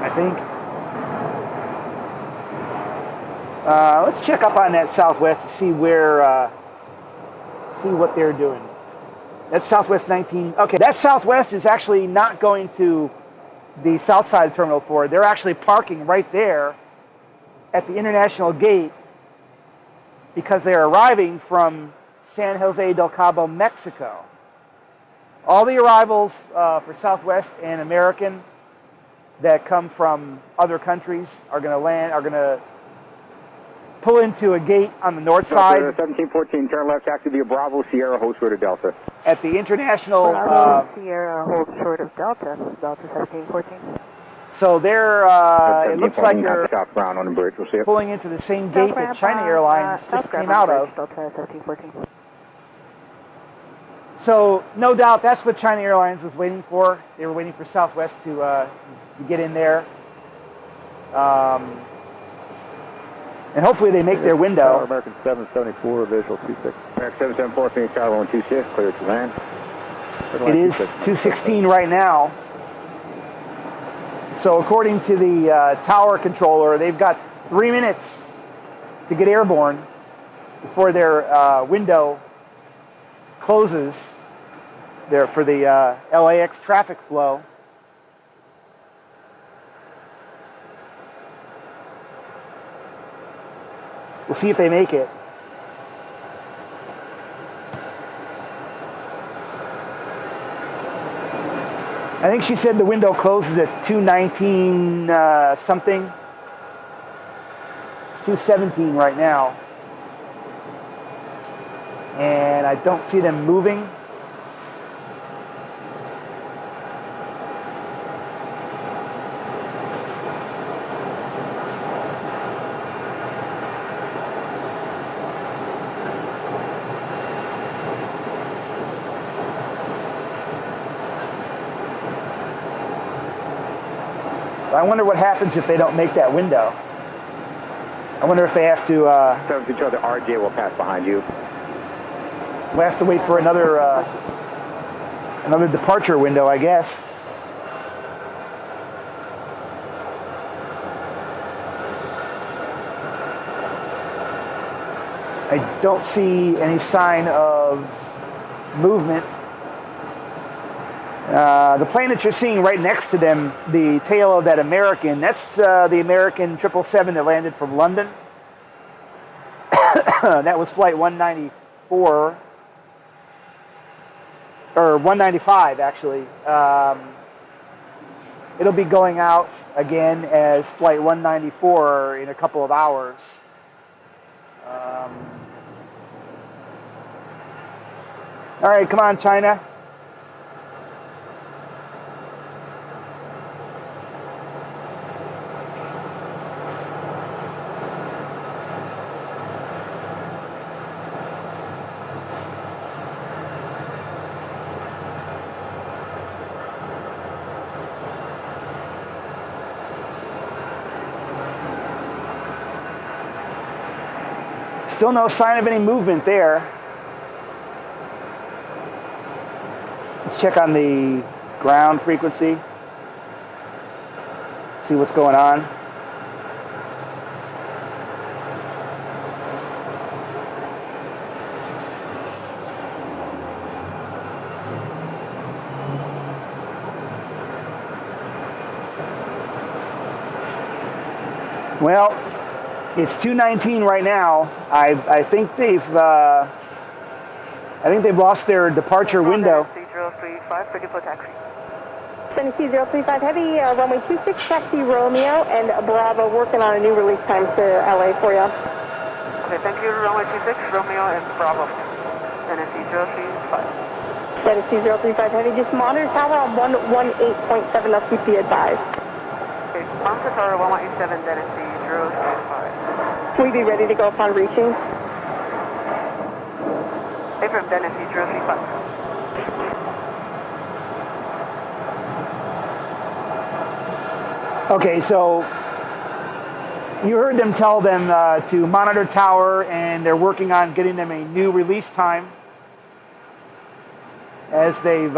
D: I think. Let's check up on that Southwest to see where, see what they're doing. That's Southwest 19. Okay, that Southwest is actually not going to the south side of Terminal 4. They're actually parking right there at the international gate because they're arriving from San Jose del Cabo, Mexico. All the arrivals for Southwest and American that come from other countries are going to land, are going to pull into a gate on the north side.
B: 1714, turn left, taxi via Bravo, Sierra, hold short of Delta.
D: At the international...
E: Sierra, hold short of Delta, Delta 1714.
D: So they're, it looks like they're
B: southbound on the bridge. We'll see it.
D: pulling into the same gate that China Airlines just came out of.
E: Delta 1714.
D: So no doubt that's what China Airlines was waiting for. They were waiting for Southwest to get in there. And hopefully they make their window.
B: American 774, visual 26. American 774, Phoenix Tower 126, clear to land.
D: It is 2:16 right now. So according to the tower controller, they've got 3 minutes to get airborne before their window closes there for the LAX traffic flow. We'll see if they make it. I think she said the window closes at 2:19 something. It's 2:17 right now. And I don't see them moving. I wonder what happens if they don't make that window. I wonder if they have to...
B: So each other, RJ will pass behind you.
D: We'll have to wait for another departure window, I guess. I don't see any sign of movement. The plane that you're seeing right next to them, the tail of that American, that's the American 777 that landed from London. That was flight 194. or 195 actually. It'll be going out again as flight 194 in a couple of hours. All right, come on, China. Still no sign of any movement there. Let's check on the ground frequency. See what's going on. Well, it's 2:19 right now. I think they've lost their departure window.
E: C035, ready for taxi.
G: Tennessee 035 Heavy, runway 26, taxi Romeo and Bravo, working on a new release time to LA for you.
E: Okay, thank you, runway 26, Romeo and Bravo. Tennessee 035.
G: Tennessee 035 Heavy, just monitor tower on 118.7, let's keep you advised.
E: Okay, monitor tower 117, Tennessee 035.
G: Will you be ready to go upon reaching?
E: Hey, from Tennessee 035.
D: Okay, so you heard them tell them to monitor tower, and they're working on getting them a new release time as they've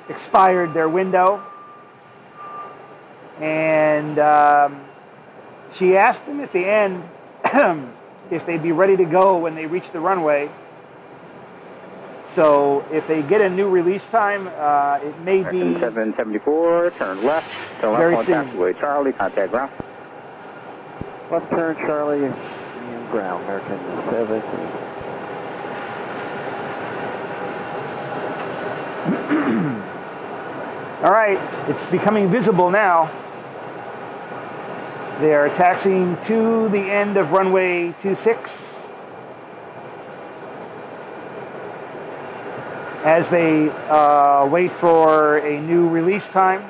D: expired their window. And she asked them at the end if they'd be ready to go when they reach the runway. So if they get a new release time, it may be
B: 774, turn left
D: very
B: on
D: soon.
B: taxiway Charlie, contact ground.
H: Left turn Charlie, and ground, American 7.
D: All right, it's becoming visible now. They are taxiing to the end of runway 26 as they wait for a new release time.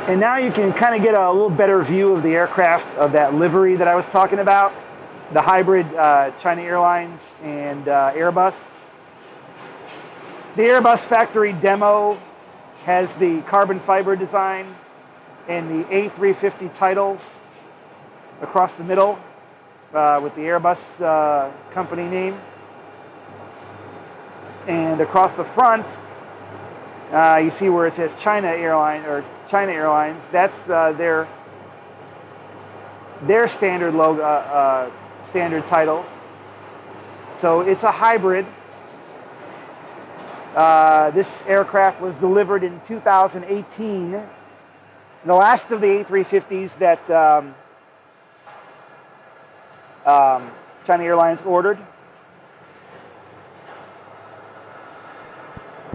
D: And now you can kind of get a little better view of the aircraft, of that livery that I was talking about, the hybrid China Airlines and Airbus. The Airbus factory demo has the carbon fiber design and the A350 titles across the middle with the Airbus company name. And across the front, you see where it says China Airlines. That's their standard logo, standard titles. So it's a hybrid. This aircraft was delivered in 2018. The last of the A350s that China Airlines ordered.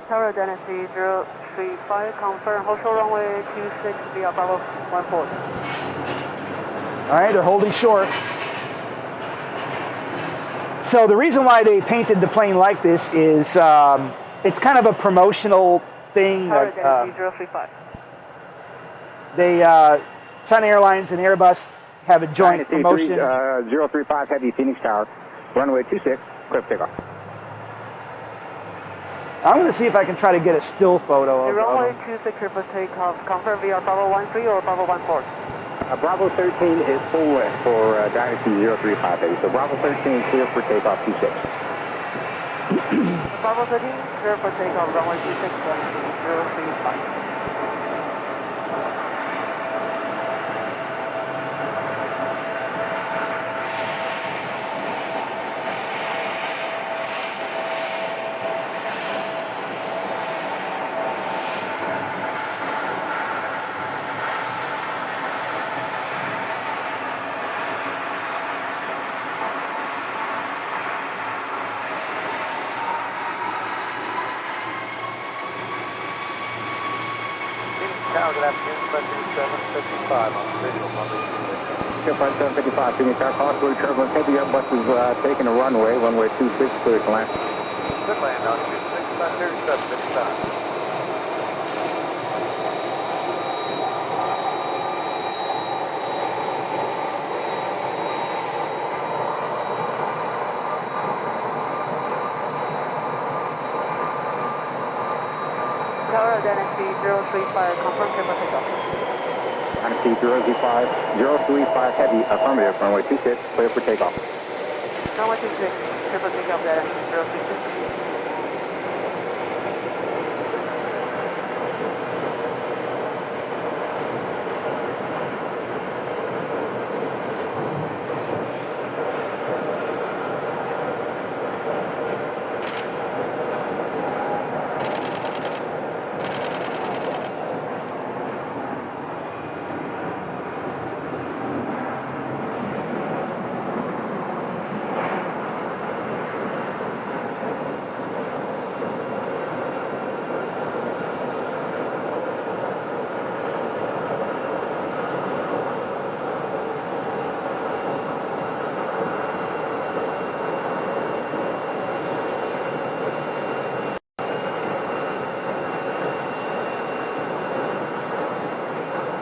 E: Tower Tennessee 035, confirm hold runway 26 via Bravo 14.
D: All right, they're holding short. So the reason why they painted the plane like this is it's kind of a promotional thing.
E: Tower Tennessee 035.
D: China Airlines and Airbus have a joint promotion.
B: 035 Heavy, Phoenix Tower, runway 26, clear for takeoff.
D: I'm going to see if I can try to get a still photo of
E: runway
D: them.
E: 26 clear for takeoff, confirm via Bravo 13 or Bravo 14.
B: Bravo 13 is full left for Dynasty 035 Heavy, so Bravo 13 clear for takeoff 26.
E: Bravo 13 clear for takeoff, runway 26 Dynasty 035.
C: afternoon, flight 755 on visual, Monday, Tuesday.
B: Flight 755, Senior Car Cross, we're traveling heavy up, buses taking a runway 26, clear to land.
C: Good land on 26, flight 3755.
E: Tower Dynasty 035, confirm clear for takeoff.
B: Dynasty 035 Heavy, affirmative, runway 26, clear for takeoff.
E: Runway 26, clear for takeoff, Dynasty 036.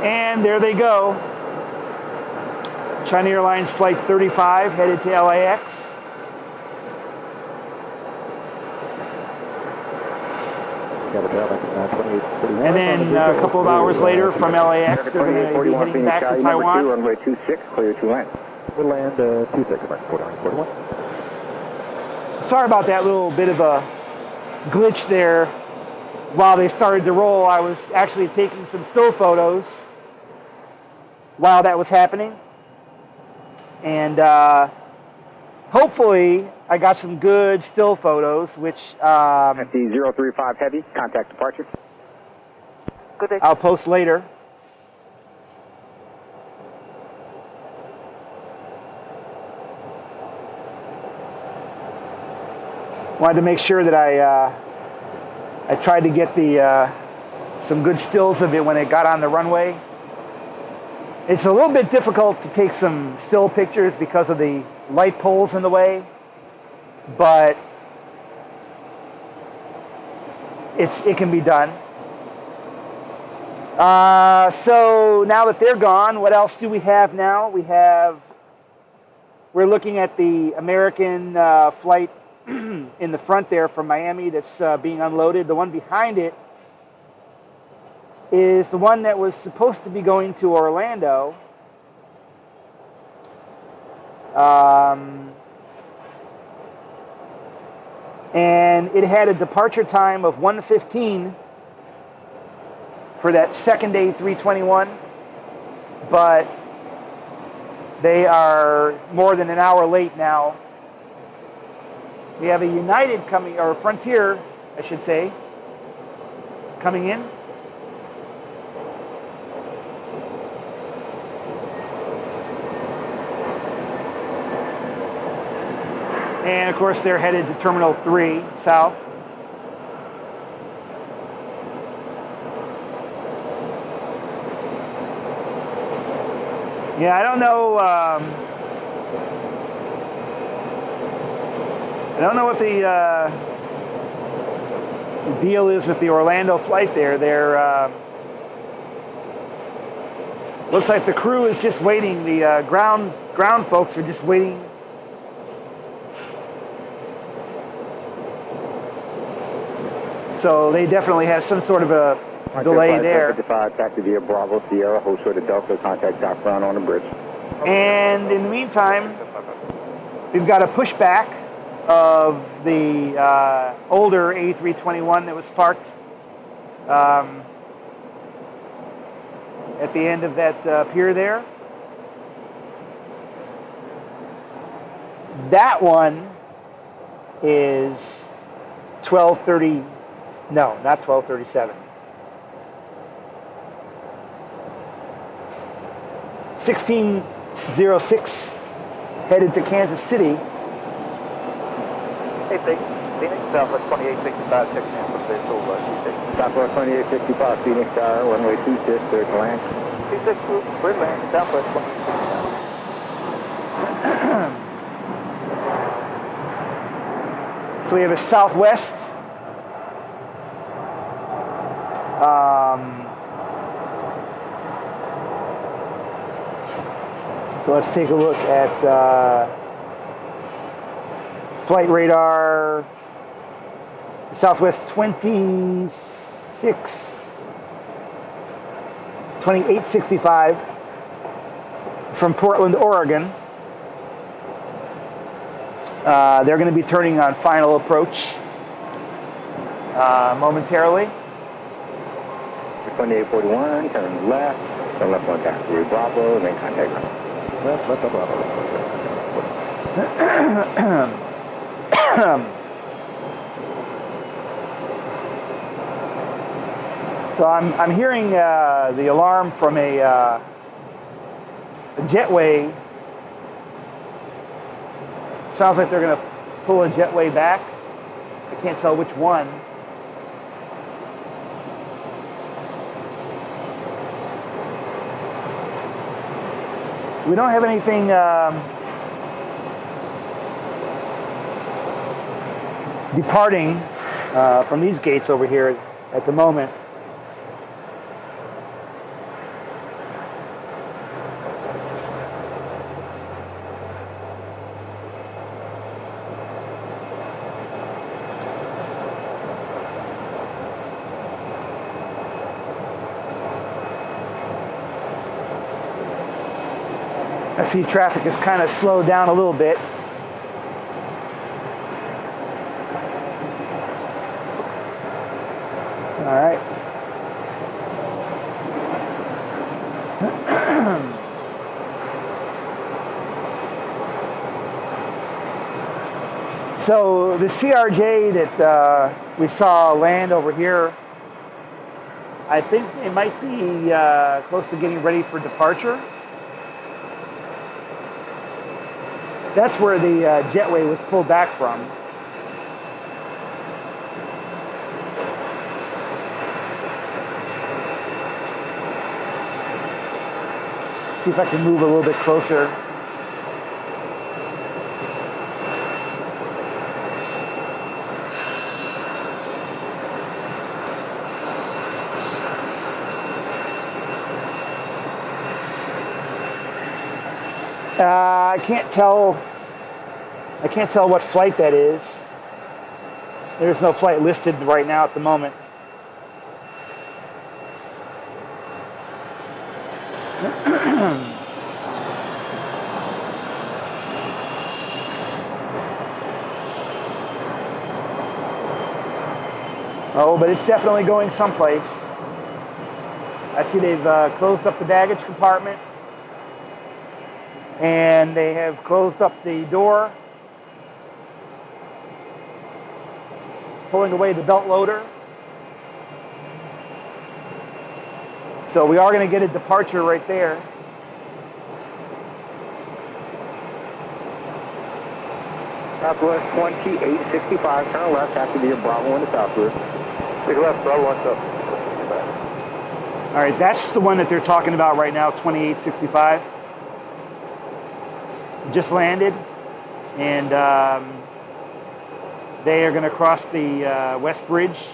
D: And there they go. China Airlines Flight 35 headed to LAX. And then a couple of hours later from LAX, they're going to be heading back to Taiwan.
B: Runway 26, clear to land.
H: We'll land 26, Quarter.
D: Sorry about that little bit of a glitch there. While they started to roll, I was actually taking some still photos while that was happening. And hopefully I got some good still photos, which
B: Dynasty 035 Heavy, contact departure.
E: Good day.
D: I'll post later. Wanted to make sure that I tried to get the some good stills of it when it got on the runway. It's a little bit difficult to take some still pictures because of the light poles in the way, but it can be done. So now that they're gone, what else do we have now? We're looking at the American flight in the front there from Miami that's being unloaded. The one behind it is the one that was supposed to be going to Orlando. And it had a departure time of 1:15 for that second A321, but they are more than an hour late now. We have a United coming, or Frontier, I should say, coming in. And of course, they're headed to Terminal 3 South. Yeah, I don't know. I don't know what the deal is with the Orlando flight there. Looks like the crew is just waiting. The ground folks are just waiting. So they definitely have some sort of a delay there.
B: 55, taxi via Bravo Sierra, host to Delta, contact Doc Brown on the bridge.
D: And in the meantime, we've got a pushback of the older A321 that was parked at the end of that pier there. That one is 12:30. No, not 12:37. 16:06 headed to Kansas City.
E: Hey, Sig. Phoenix, Southwest 2865, checking in for the Silver T6.
B: Southwest 2865, Phoenix Tower, runway 26, clear to land.
E: T6 group, clear to land, Southwest 2865.
D: So we have a Southwest. So let's take a look at flight radar. Southwest 2865 from Portland, Oregon. They're going to be turning on final approach momentarily.
B: 2841, turn left 1 taxi Bravo, and then contact ground. Left, Bravo.
D: So I'm hearing the alarm from a jetway. Sounds like they're going to pull a jetway back. I can't tell which one. We don't have anything departing from these gates over here at the moment. I see traffic is kind of slowed down a little bit. All right. So the CRJ that we saw land over here, I think it might be close to getting ready for departure. That's where the jetway was pulled back from. See if I can move a little bit closer. I can't tell what flight that is. There's no flight listed right now at the moment. Oh, but it's definitely going someplace. I see they've closed up the baggage compartment. And they have closed up the door, pulling away the belt loader. So we are going to get a departure right there.
B: Southwest 2865, turn left, have to be a Bravo 1 to Southwest.
C: Take left, Bravo 1 up.
D: All right, that's the one that they're talking about right now, 2865. Just landed, and they are going to cross the West Bridge.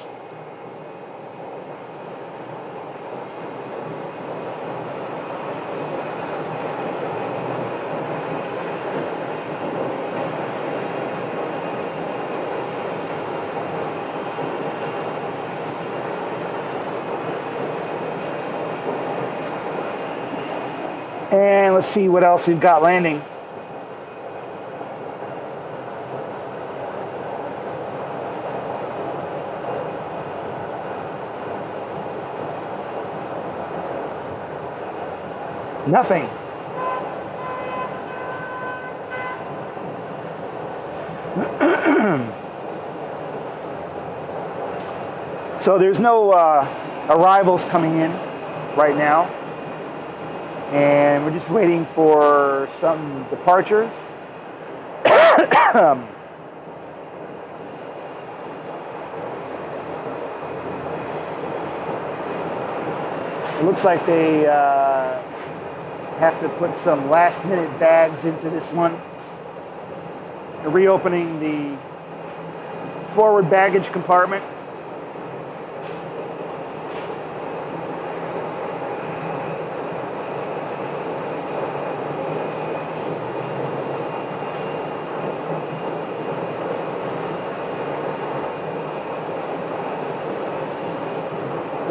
D: And let's see what else we've got landing. Nothing. So there's no arrivals coming in right now. And we're just waiting for some departures. It looks like they have to put some last-minute bags into this one. They're reopening the forward baggage compartment.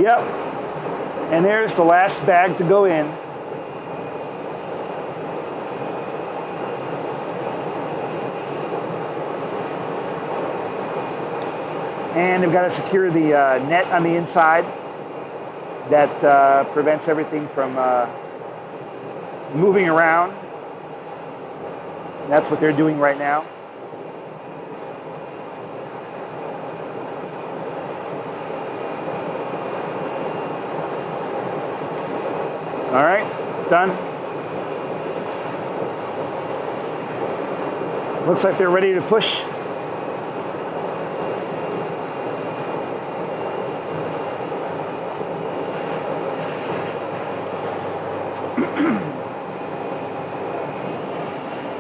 D: Yep, and there's the last bag to go in. And they've got to secure the net on the inside that prevents everything from moving around. And that's what they're doing right now. All right, done. Looks like they're ready to push.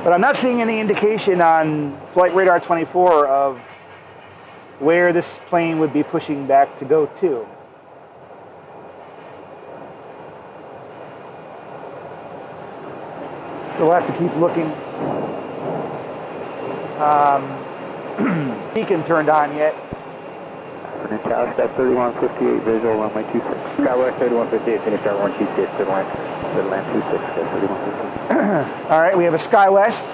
D: But I'm not seeing any indication on Flight Radar 24 of where this plane would be pushing back to go to. So we'll have to keep looking. Beacon turned on yet.
B: Afternoon, Tower, step 3158, visual, runway 26. Skywest 3158, finish our 126, good line 26, step 3158.
D: All right, we have a SkyWest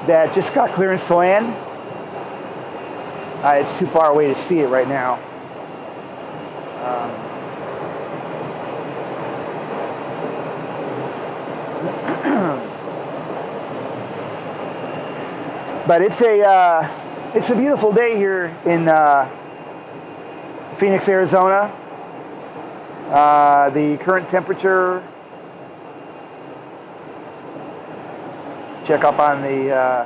D: that just got clearance to land. It's too far away to see it right now. But it's a beautiful day here in Phoenix, Arizona. The current temperature, check up on the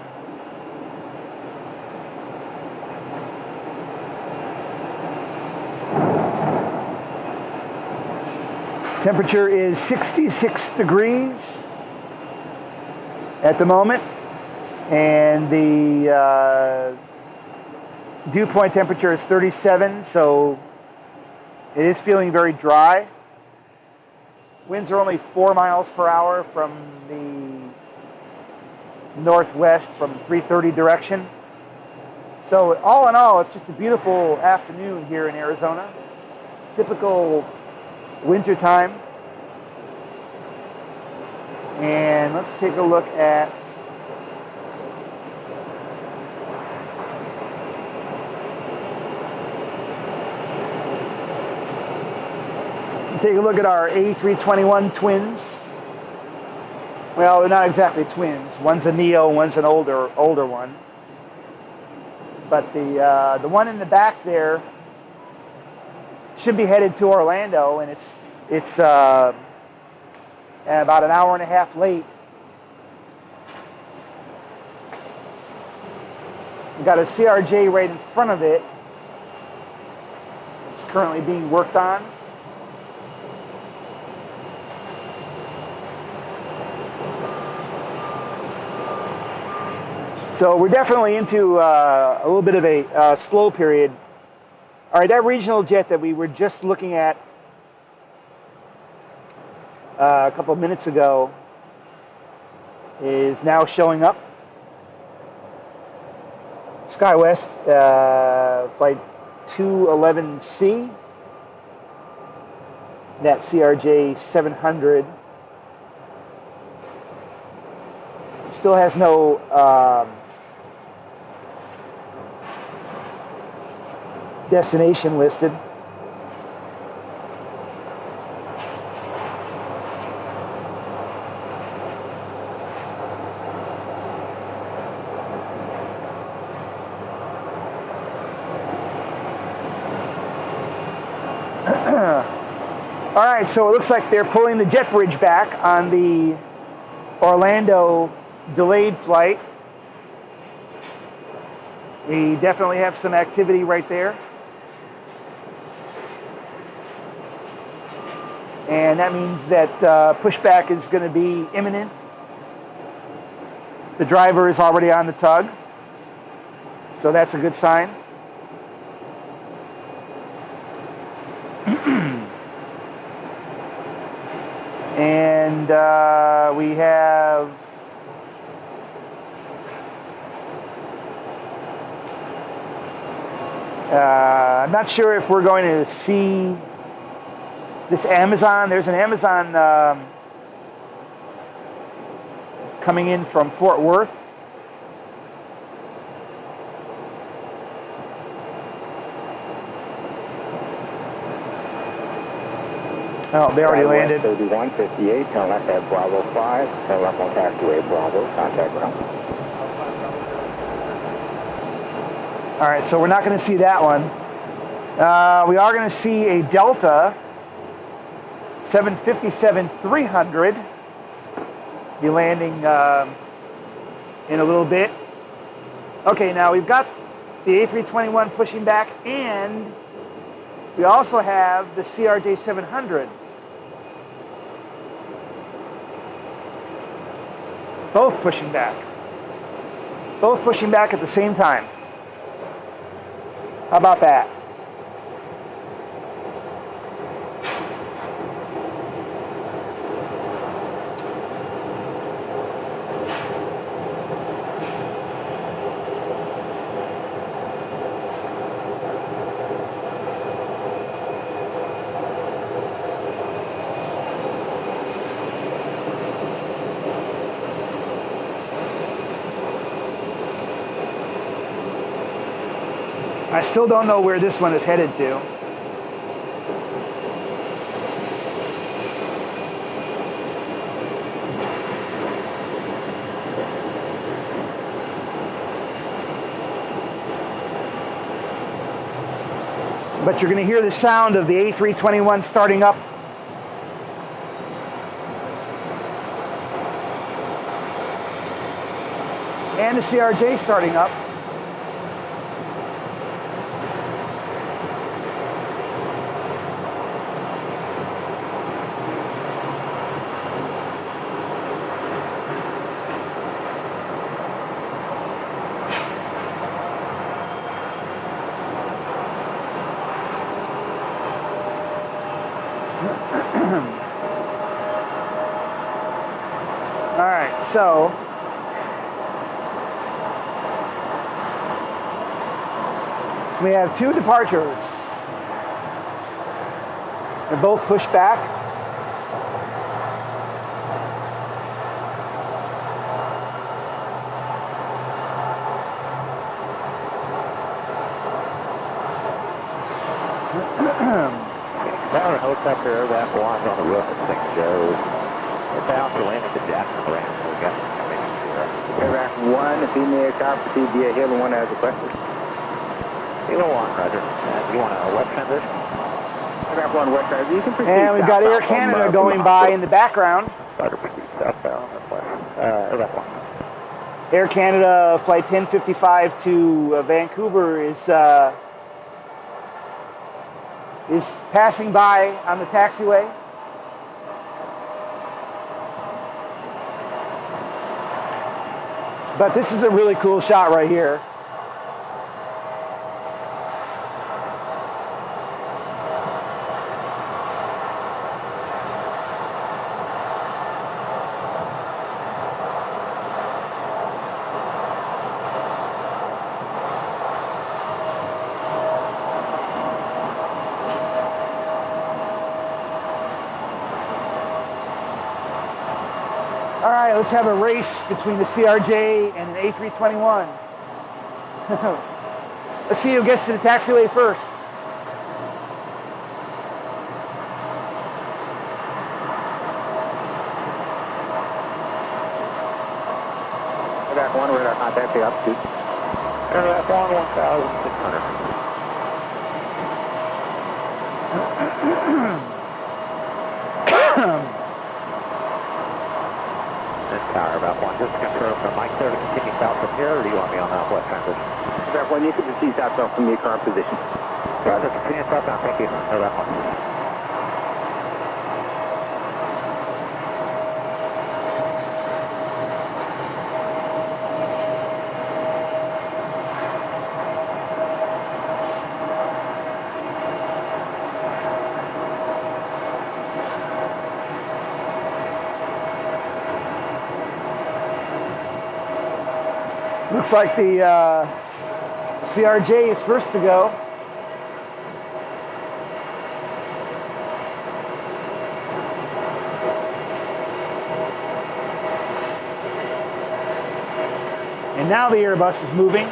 D: temperature is 66 degrees at the moment, and the dew point temperature is 37, so it is feeling very dry. Winds are only 4 miles per hour from the northwest from 330 direction. So all in all, it's just a beautiful afternoon here in Arizona. Typical winter time. And let's take a look at our A321 twins. Well, they're not exactly twins. One's a Neo, one's an older one. But the one in the back there should be headed to Orlando, and it's about an hour and a half late. We've got a CRJ right in front of it. It's currently being worked on. So we're definitely into a little bit of a slow period. All right, that regional jet that we were just looking at a couple of minutes ago is now showing up. SkyWest flight 211C. That CRJ 700 still has no destination listed. All right, so it looks like they're pulling the jet bridge back on the Orlando delayed flight. We definitely have some activity right there. And that means that pushback is going to be imminent. The driver is already on the tug, so that's a good sign. And we have I'm not sure if we're going to see this Amazon. There's an Amazon coming in from Fort Worth. Oh, they already landed.
H: 3158, turn left at Bravo 5, turn left on taxiway Bravo, contact ground.
D: All right, so we're not going to see that one. We are going to see a Delta 757-300 be landing in a little bit. Okay, now we've got the A321 pushing back, and we also have the CRJ 700. Both pushing back. Both pushing back at the same time. How about that? I still don't know where this one is headed to. But you're going to hear the sound of the A321 starting up. And the CRJ starting up. All right, so we have two departures. They're both pushed back.
H: Tower helicopter aircraft 1 on the roof at St. Joe's. We're bound to land at the Jackson ramp. We got information here.
B: Aircraft 1, if you may proceed via Halo 1 as requested.
H: Halo 1, roger. You want a west transition?
B: Aircraft 1 west side. You can proceed.
D: And we've got Air
B: southbound
D: Canada
B: from,
D: going by in the background.
H: Roger, proceed southbound and west. Aircraft 1.
D: Air Canada flight 1055 to Vancouver is passing by on the taxiway. But this is a really cool shot right here. All right, let's have a race between the CRJ and an A321. Let's see who gets to the taxiway first.
B: Aircraft 1, radar contact, the altitude.
H: Aircraft 1, 1,600. Tower about 1, just to confirm, am I clear to continue south from here, or do you want me on that west transition?
B: Aircraft 1, you can proceed southbound from your current position.
H: Roger, continue southbound, thank you. Aircraft 1.
D: Looks like the CRJ is first to go. And now the Airbus is moving.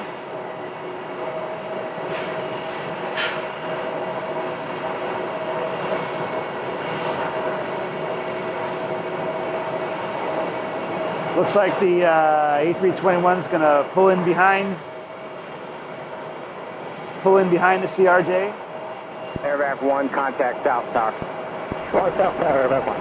D: Looks like the A321 is going to pull in behind the CRJ.
B: Aircraft 1, contact South Tower.
H: South Tower, Aircraft 1.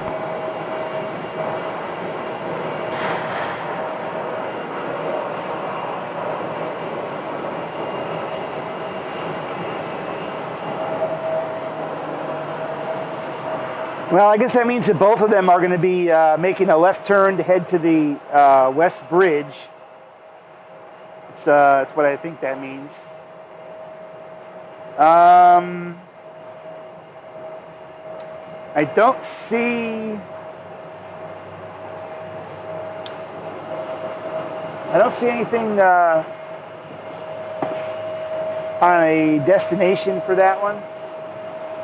D: Well, I guess that means that both of them are going to be making a left turn to head to the West Bridge. That's what I think that means. I don't see anything on a destination for that one.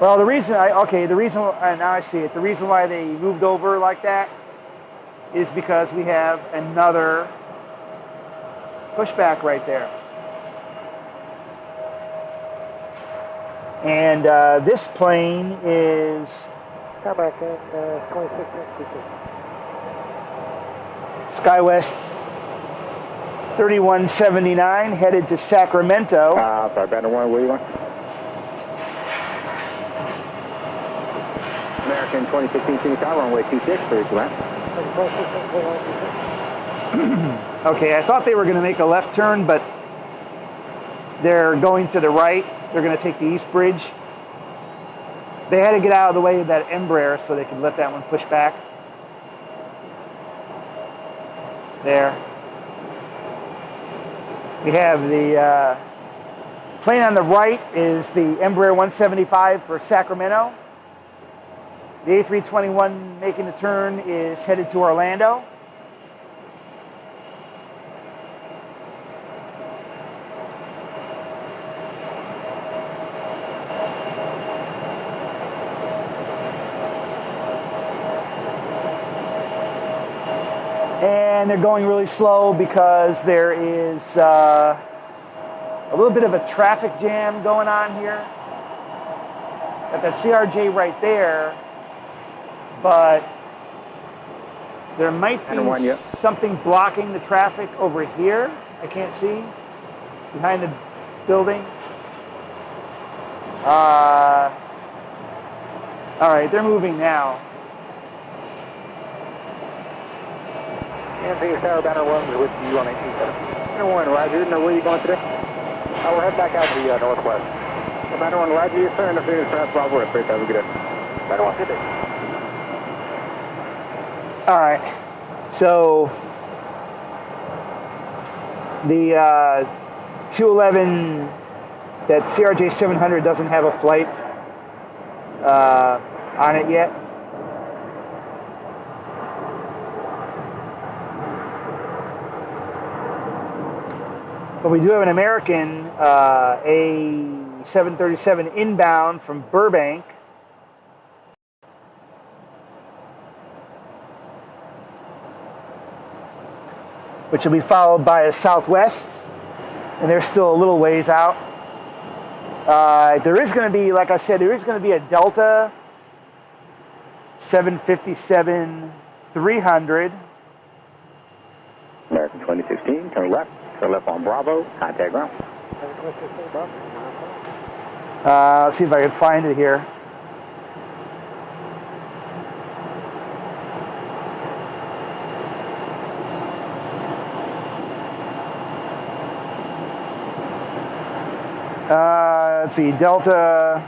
D: Well, now I see it. The reason why they moved over like that is because we have another pushback right there. And this plane is
H: American 2662.
D: SkyWest 3179 headed to Sacramento.
B: Sorry, Banner 1, where you going? American 2016 City Tower, runway 26, clear to land.
D: Okay, I thought they were going to make a left turn, but they're going to the right. They're going to take the East Bridge. They had to get out of the way of that Embraer so they could let that one push back. There. We have the plane on the right is the Embraer 175 for Sacramento. The A321 making the turn is headed to Orlando. And they're going really slow because there is a little bit of a traffic jam going on here. Got that CRJ right there, but there might be something blocking the traffic over here. I can't see behind the building. All right, they're moving now.
B: NP Tower, Banner 1 with you on 18. Banner 1, Roger. Now, where are you going today? We're heading back out to the northwest. Banner 1, Roger. Yes, sir. Interference, Trans Bravo. Have a good day. Banner 1, good day.
D: All right, so the 211, that CRJ 700 doesn't have a flight on it yet. But we do have an American A737 inbound from Burbank. Which will be followed by a Southwest, and they're still a little ways out. There is going to be, like I said, there is going to be a Delta 757-300.
B: American 2016, turn left on Bravo, contact ground.
D: Let's see if I can find it here. Let's see, Delta.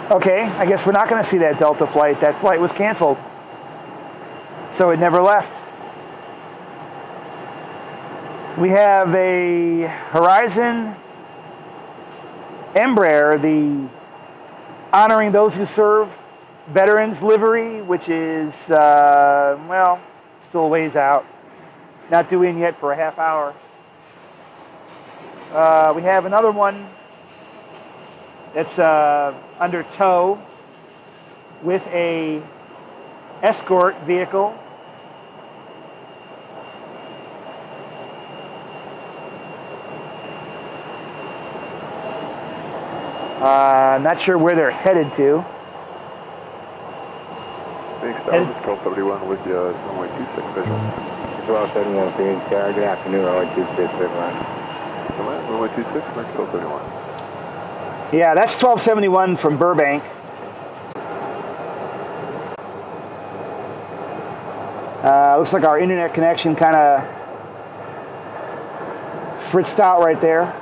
D: Okay, I guess we're not going to see that Delta flight. That flight was canceled. So it never left. We have a Horizon Embraer, the Honoring Those Who Serve veterans livery, which is, well, still a ways out. Not due in yet for a half hour. We have another one that's under tow with a escort vehicle. Not sure where they're headed to.
I: Thanks, that was 1271 with you, runway 26 visual.
H: 1271 Phoenix Tower, good afternoon, runway 26 visual.
I: Runway 26, next 1271.
D: Yeah, that's 1271 from Burbank. Looks like our internet connection kind of fritzed out right there.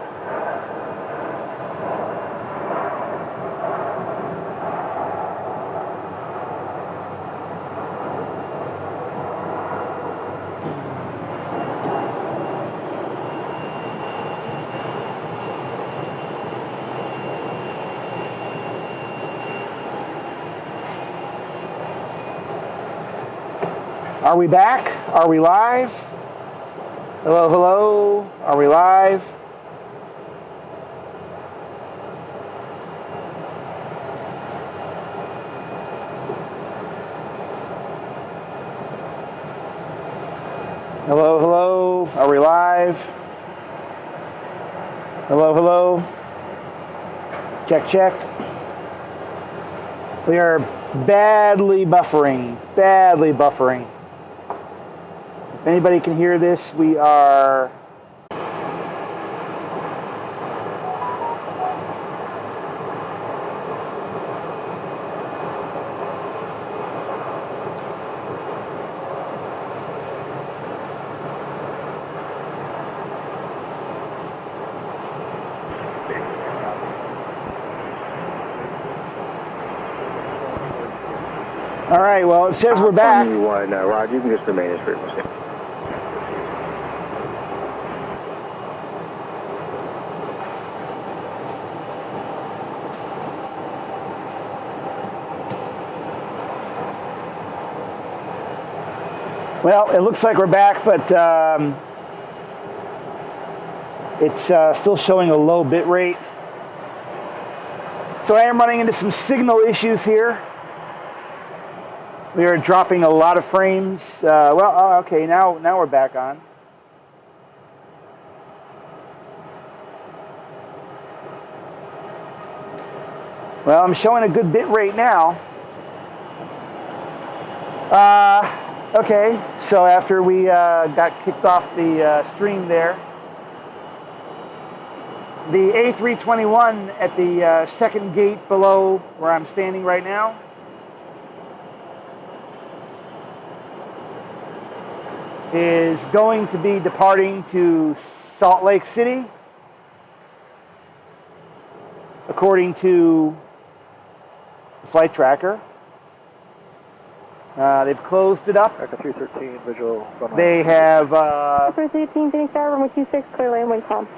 D: Are we back? Are we live? Hello, hello. Are we live? Hello, hello. Are we live? Hello, hello. Check, check. We are badly buffering. Badly buffering. If anybody can hear this, we are... All right, well, it says we're back.
H: Roger, you can just remain as frequency.
D: Well, it looks like we're back, but it's still showing a low bit rate. So I am running into some signal issues here. We are dropping a lot of frames. Okay, now we're back on. Well, I'm showing a good bit rate now. Okay, so after we got kicked off the stream there, the A321 at the second gate below where I'm standing right now is going to be departing to Salt Lake City, according to the flight tracker. They've closed it up.
I: Echo 313, visual.
D: They have...
G: First 18, Phoenix Tower, runway 26, clear lane, wind calm.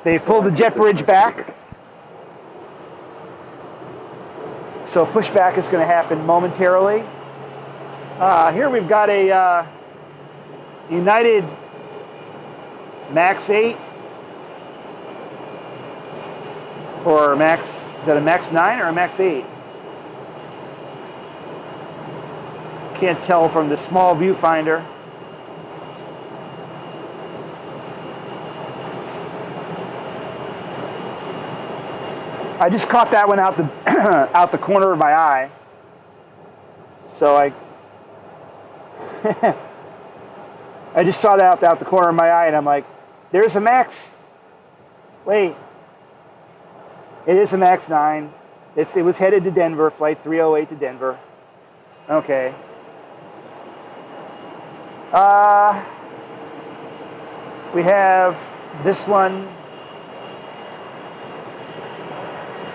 D: They've pulled the jet bridge back. So pushback is going to happen momentarily. Here we've got a United Max 8 or Max, is that a Max 9 or a Max 8? Can't tell from the small viewfinder. I just caught that one out the out the corner of my eye. So I I just saw that out the corner of my eye, and I'm like, there's a Max. Wait. It is a Max 9. It was headed to Denver, flight 308 to Denver. Okay. We have this one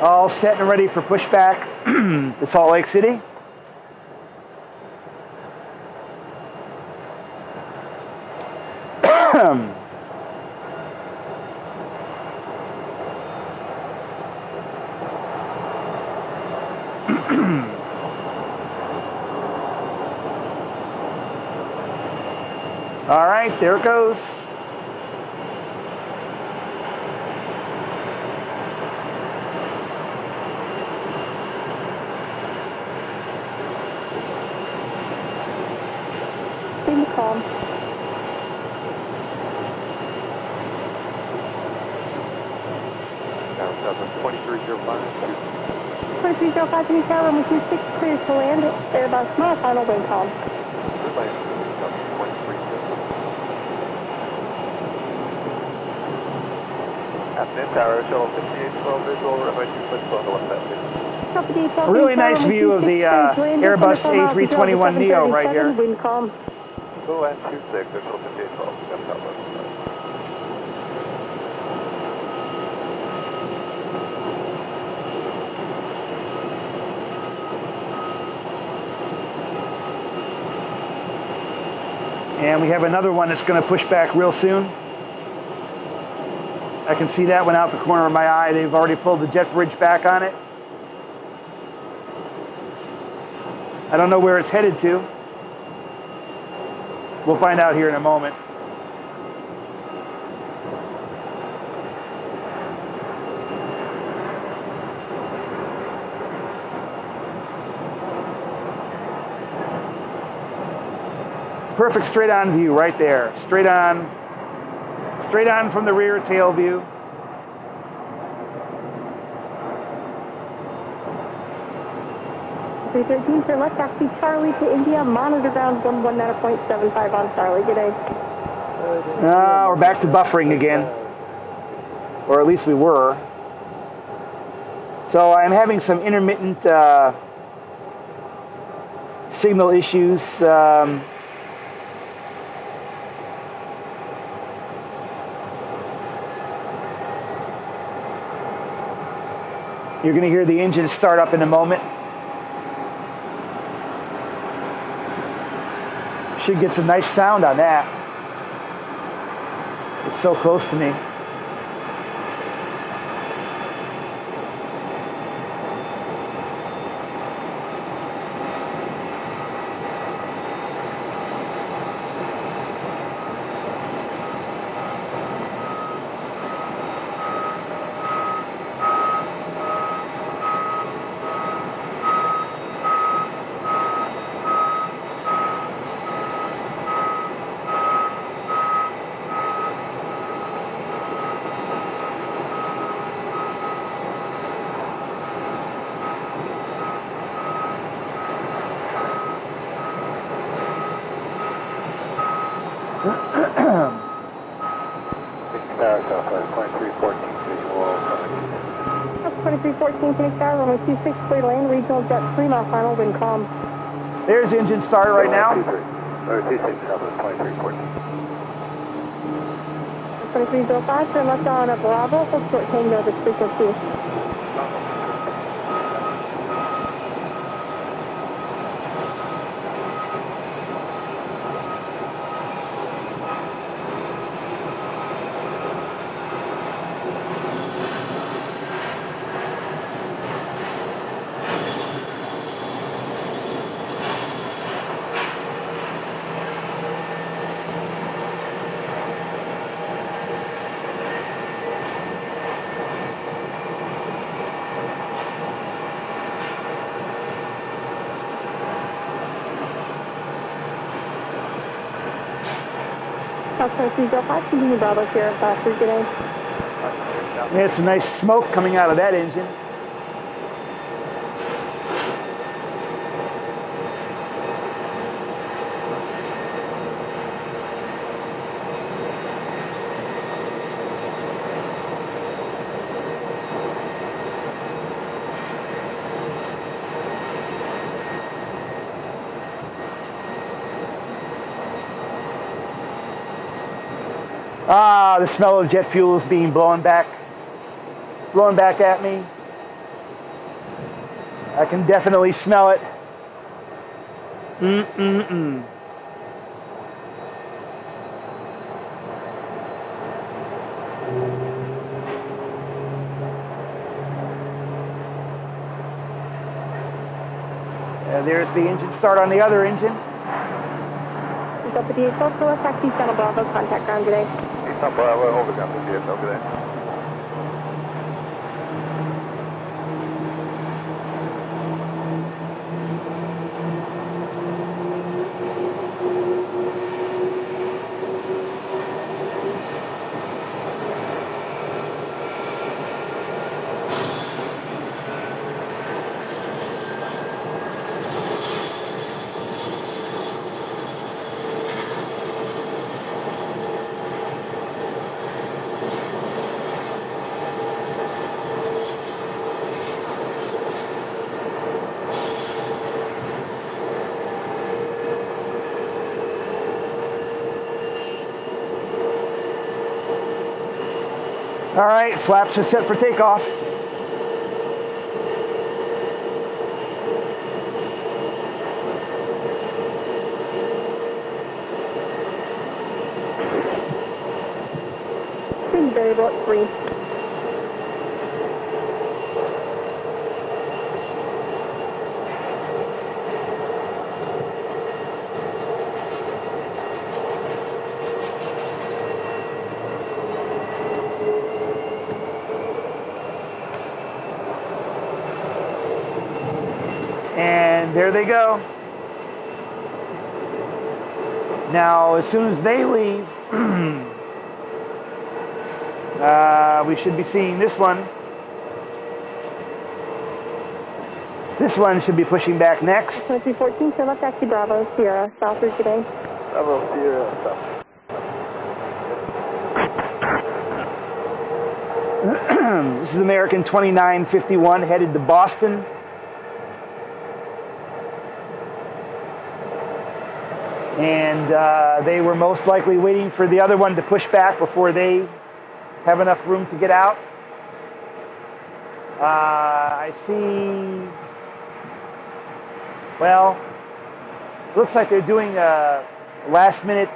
D: all set and ready for pushback to Salt Lake City. All right, there it goes.
G: Seem calm.
I: Down south of 2305.
G: 2305, can you tower runway 26, clear to land. Airbus, mile final wind calm.
C: Afternoon tower, shuttle 5812 visual, runway 26 on the left side.
D: A really nice view of the Airbus A321neo right here.
G: Wind calm.
C: Go and 26, shuttle 5812, got southwest.
D: And we have another one that's going to push back real soon. I can see that one out the corner of my eye. They've already pulled the jet bridge back on it. I don't know where it's headed to. We'll find out here in a moment. Perfect straight on view right there. Straight on from the rear tail view.
G: A313 for left, taxi Charlie to India, monitor ground 119.75 on Charlie. Good day.
D: We're back to buffering again. Or at least we were. So I'm having some intermittent signal issues. You're going to hear the engine start up in a moment. Should get some nice sound on that. It's so close to me.
G: That's 2314, Phoenix Tower, runway 26, clear to land, regional jet 3 mile final, wind calm.
D: There's engine start right now.
G: 2305, turn left on a Bravo, hold short tango, this frequency. South 2305, continue Bravo here, for good day.
D: We had some nice smoke coming out of that engine. Ah, the smell of jet fuel is being blown back at me. I can definitely smell it. There's the engine start on the other engine.
G: Delta DH12 for left taxi, Channel Bravo, contact ground today.
C: Eastern Bravo, over ground to DF, over there.
D: All right, flaps are set for takeoff.
G: Speed variable at 3.
D: And there they go. Now, as soon as they leave, we should be seeing this one. This one should be pushing back next.
G: 2314, so left taxi Bravo, Sierra, south through today.
C: Bravo, Sierra, south.
D: This is American 2951 headed to Boston. And they were most likely waiting for the other one to push back before they have enough room to get out. I see, well, looks like they're doing a last minute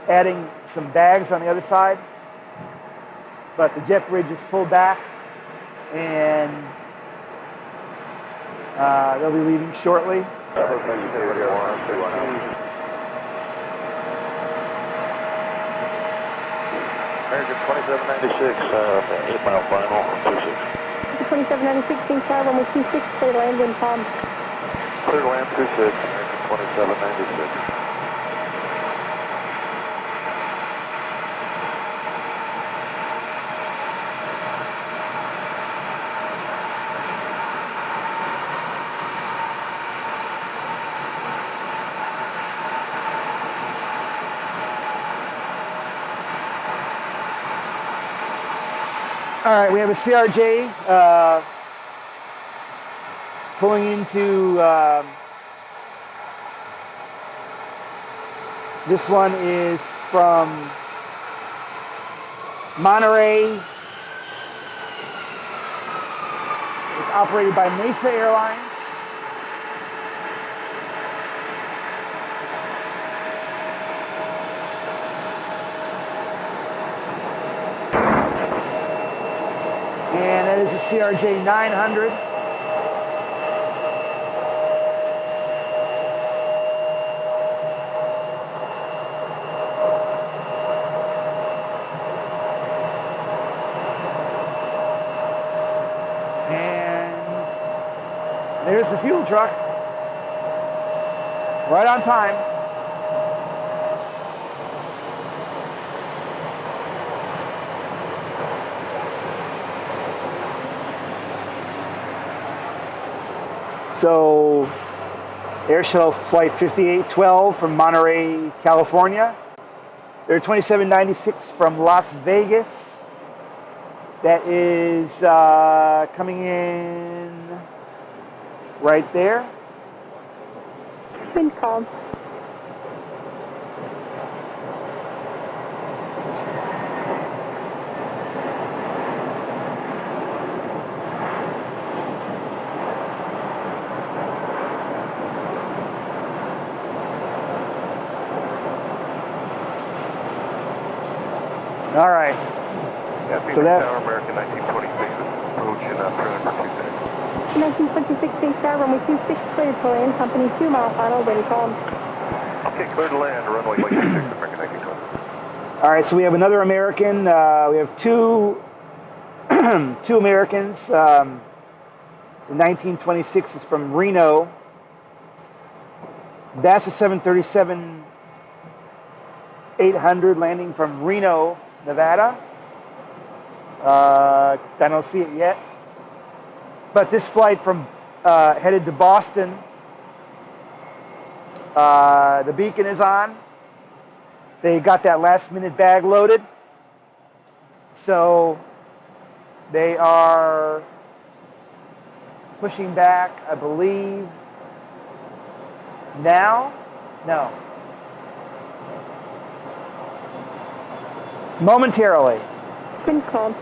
D: adding some bags on the other side. But the jet bridge is pulled back and they'll be leaving shortly.
C: American 2796, 8 mile final, 26.
G: 2796, King Tower, runway 26, clear to land, wind calm.
C: Clear to land, 26, American 2796.
D: All right, we have a CRJ pulling into, this one is from Monterey. It's operated by Mesa Airlines. And that is a CRJ 900. And there's the fuel truck. Right on time. So, Air Shuttle Flight 5812 from Monterey, California. Air 2796 from Las Vegas. That is coming in right there.
G: Wind calm.
D: All right.
C: Yeah,
D: So that
C: American 1926 approach and trailer for 26.
G: 1926, King Tower, runway 26, clear to land, company 2 mile final, wind calm.
C: Okay, clear to land, runway 26, American 1920.
D: All right, so we have another American. We have two Americans. The 1926 is from Reno. That's a 737-800 landing from Reno, Nevada. I don't see it yet. But this flight from headed to Boston, the beacon is on. They got that last minute bag loaded. So they are pushing back, I believe, now? No. Momentarily.
G: Wind calm.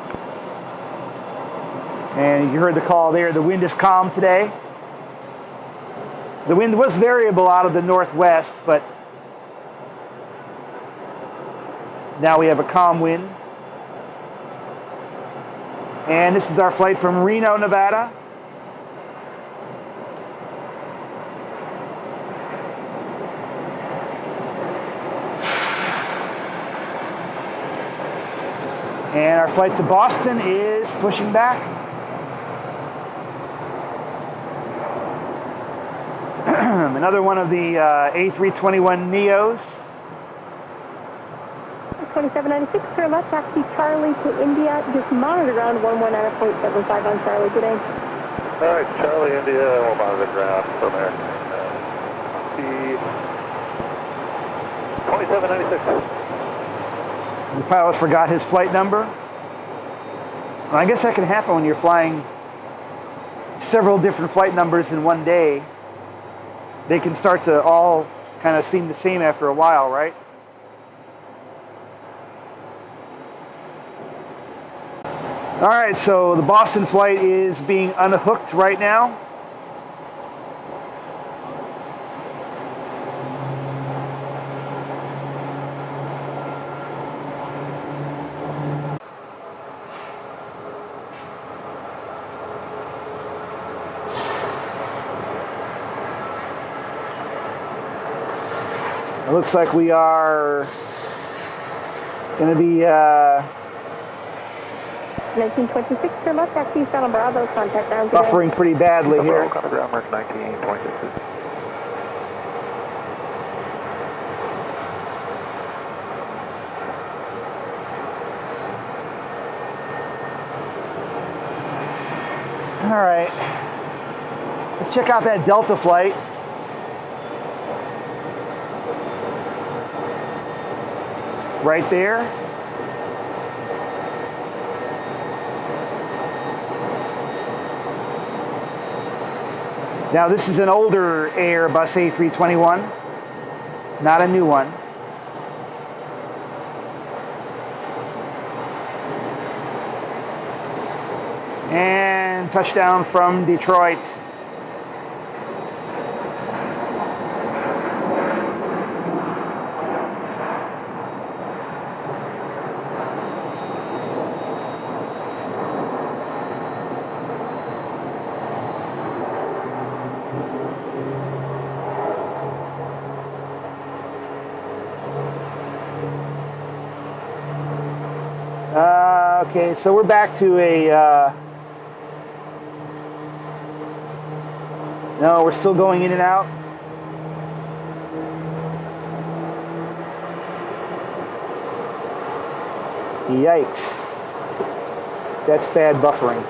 D: And you heard the call there. The wind is calm today. The wind was variable out of the northwest, but now we have a calm wind. And this is our flight from Reno, Nevada. And our flight to Boston is pushing back. Another one of the A321 Neos.
G: 2796, turn left, taxi Charlie to India. Just monitor ground 119.75 on Charlie today.
C: All right, Charlie, India, we'll monitor the ground for American. The 2796.
D: The pilot forgot his flight number. Well, I guess that can happen when you're flying several different flight numbers in one day. They can start to all kind of seem the same after a while, right? All right, so the Boston flight is being unhooked right now. It looks like we are going to be
G: 1926, turn left, taxi Santa Bravo, contact ground today.
D: buffering pretty badly here.
C: Contact ground, American 1926.
D: All right, let's check out that Delta flight. Right there. Now this is an older Airbus A321, not a new one. And touchdown from Detroit. Okay, so we're back to a, no, we're still going in and out. Yikes. That's bad buffering.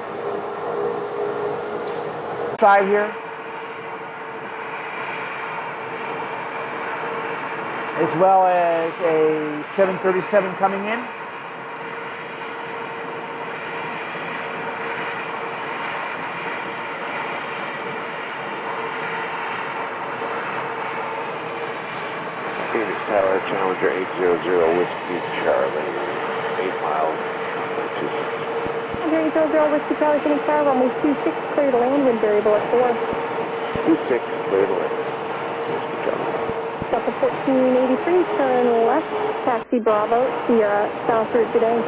D: Side here. As well as a 737 coming in.
H: Phoenix Tower, Challenger 800 Whiskey Charlie, 8 miles, 26.
G: Challenger 800 Whiskey Charlie, Phoenix Tower, runway 26, clear to land, wind variable at 4.
H: 26, clear to land, Whiskey Charlie.
G: Delta 1483, turn left, taxi Bravo, Sierra, south route today.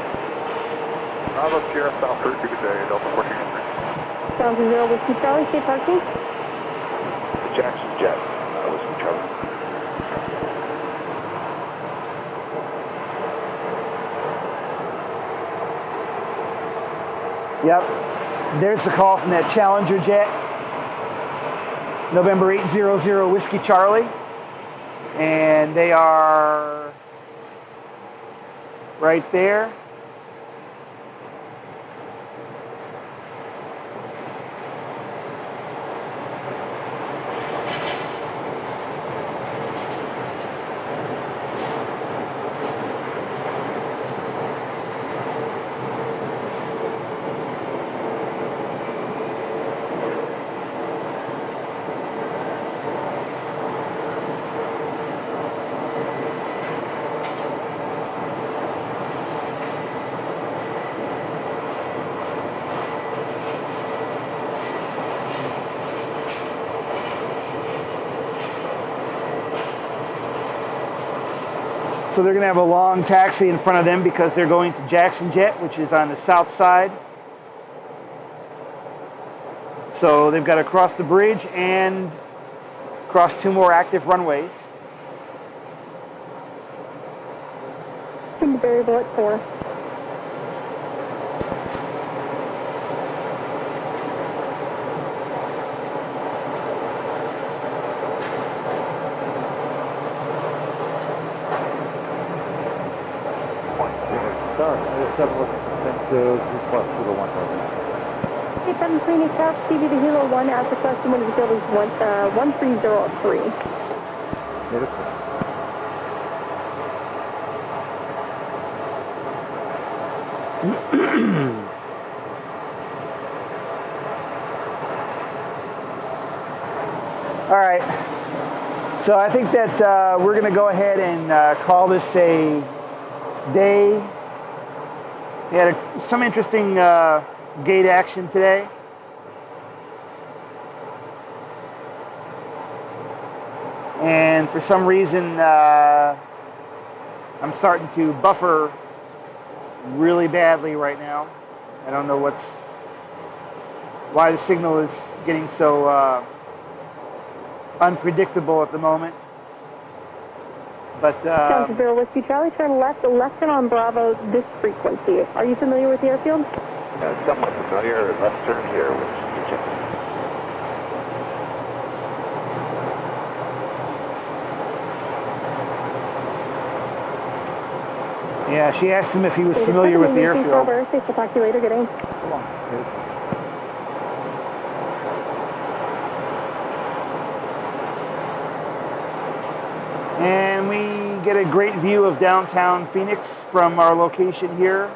C: Bravo, Sierra, south route to today, Delta 1483.
G: Challenger 0 Whiskey Charlie, stay parking.
H: The Jackson Jet, Whiskey Charlie.
D: Yep. There's the call from that Challenger jet. November 800 Whiskey Charlie. And they are right there. So they're going to have a long taxi in front of them because they're going to Jackson Jet, which is on the south side. So they've got to cross the bridge and cross 2 more active runways.
G: Variable at 4.
H: Plus to the 1 over.
G: 87 Phoenix South, CV to Hilo 1, as requested, one of the buildings 13003.
D: All right. So I think that we're going to go ahead and call this a day. We had some interesting gate action today. And for some reason, I'm starting to buffer really badly right now. I don't know why the signal is getting so unpredictable at the moment. But
G: Sounds Zero Whiskey Charlie, turn left and on Bravo this frequency. Are you familiar with the airfield?
H: Somewhat familiar. Left turn here. Whiskey Charlie.
D: yeah, she asked him if he was familiar with the airfield.
G: We'll talk to you later. Good day.
D: Come on. And we get a great view of downtown Phoenix from our location here.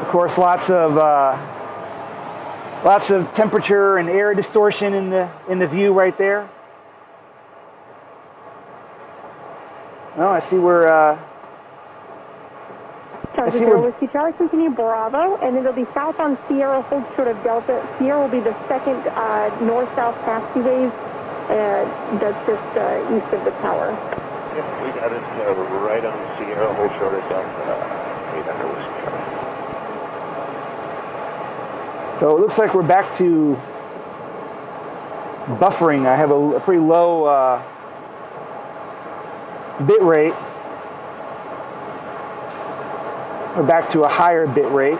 D: Of course, lots of temperature and air distortion in the view right there. Well, I see we're
G: Whiskey Charlie, continue Bravo, and it'll be south on Sierra, hold short of Delta. Sierra will be the second north-south taxiways, that's just east of the tower.
H: Yep, we got it right on Sierra, hold short of Delta, 800 Whiskey Charlie.
D: So it looks like we're back to buffering. I have a pretty low bit rate. We're back to a higher bit rate.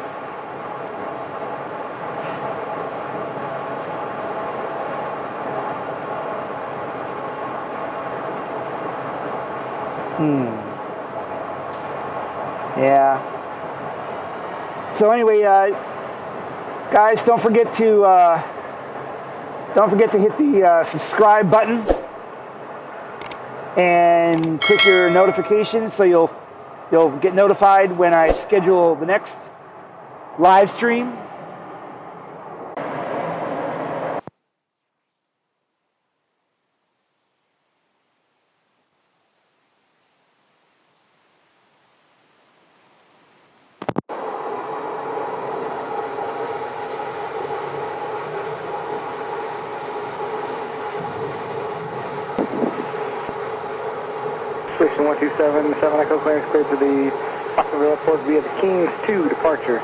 D: Yeah. So anyway, guys, don't forget to hit the subscribe button and click your notifications so you'll get notified when I schedule the next live stream.
B: Station 127, 7 Echo clearance cleared to the Foxville Airport via the Kings 2 departure.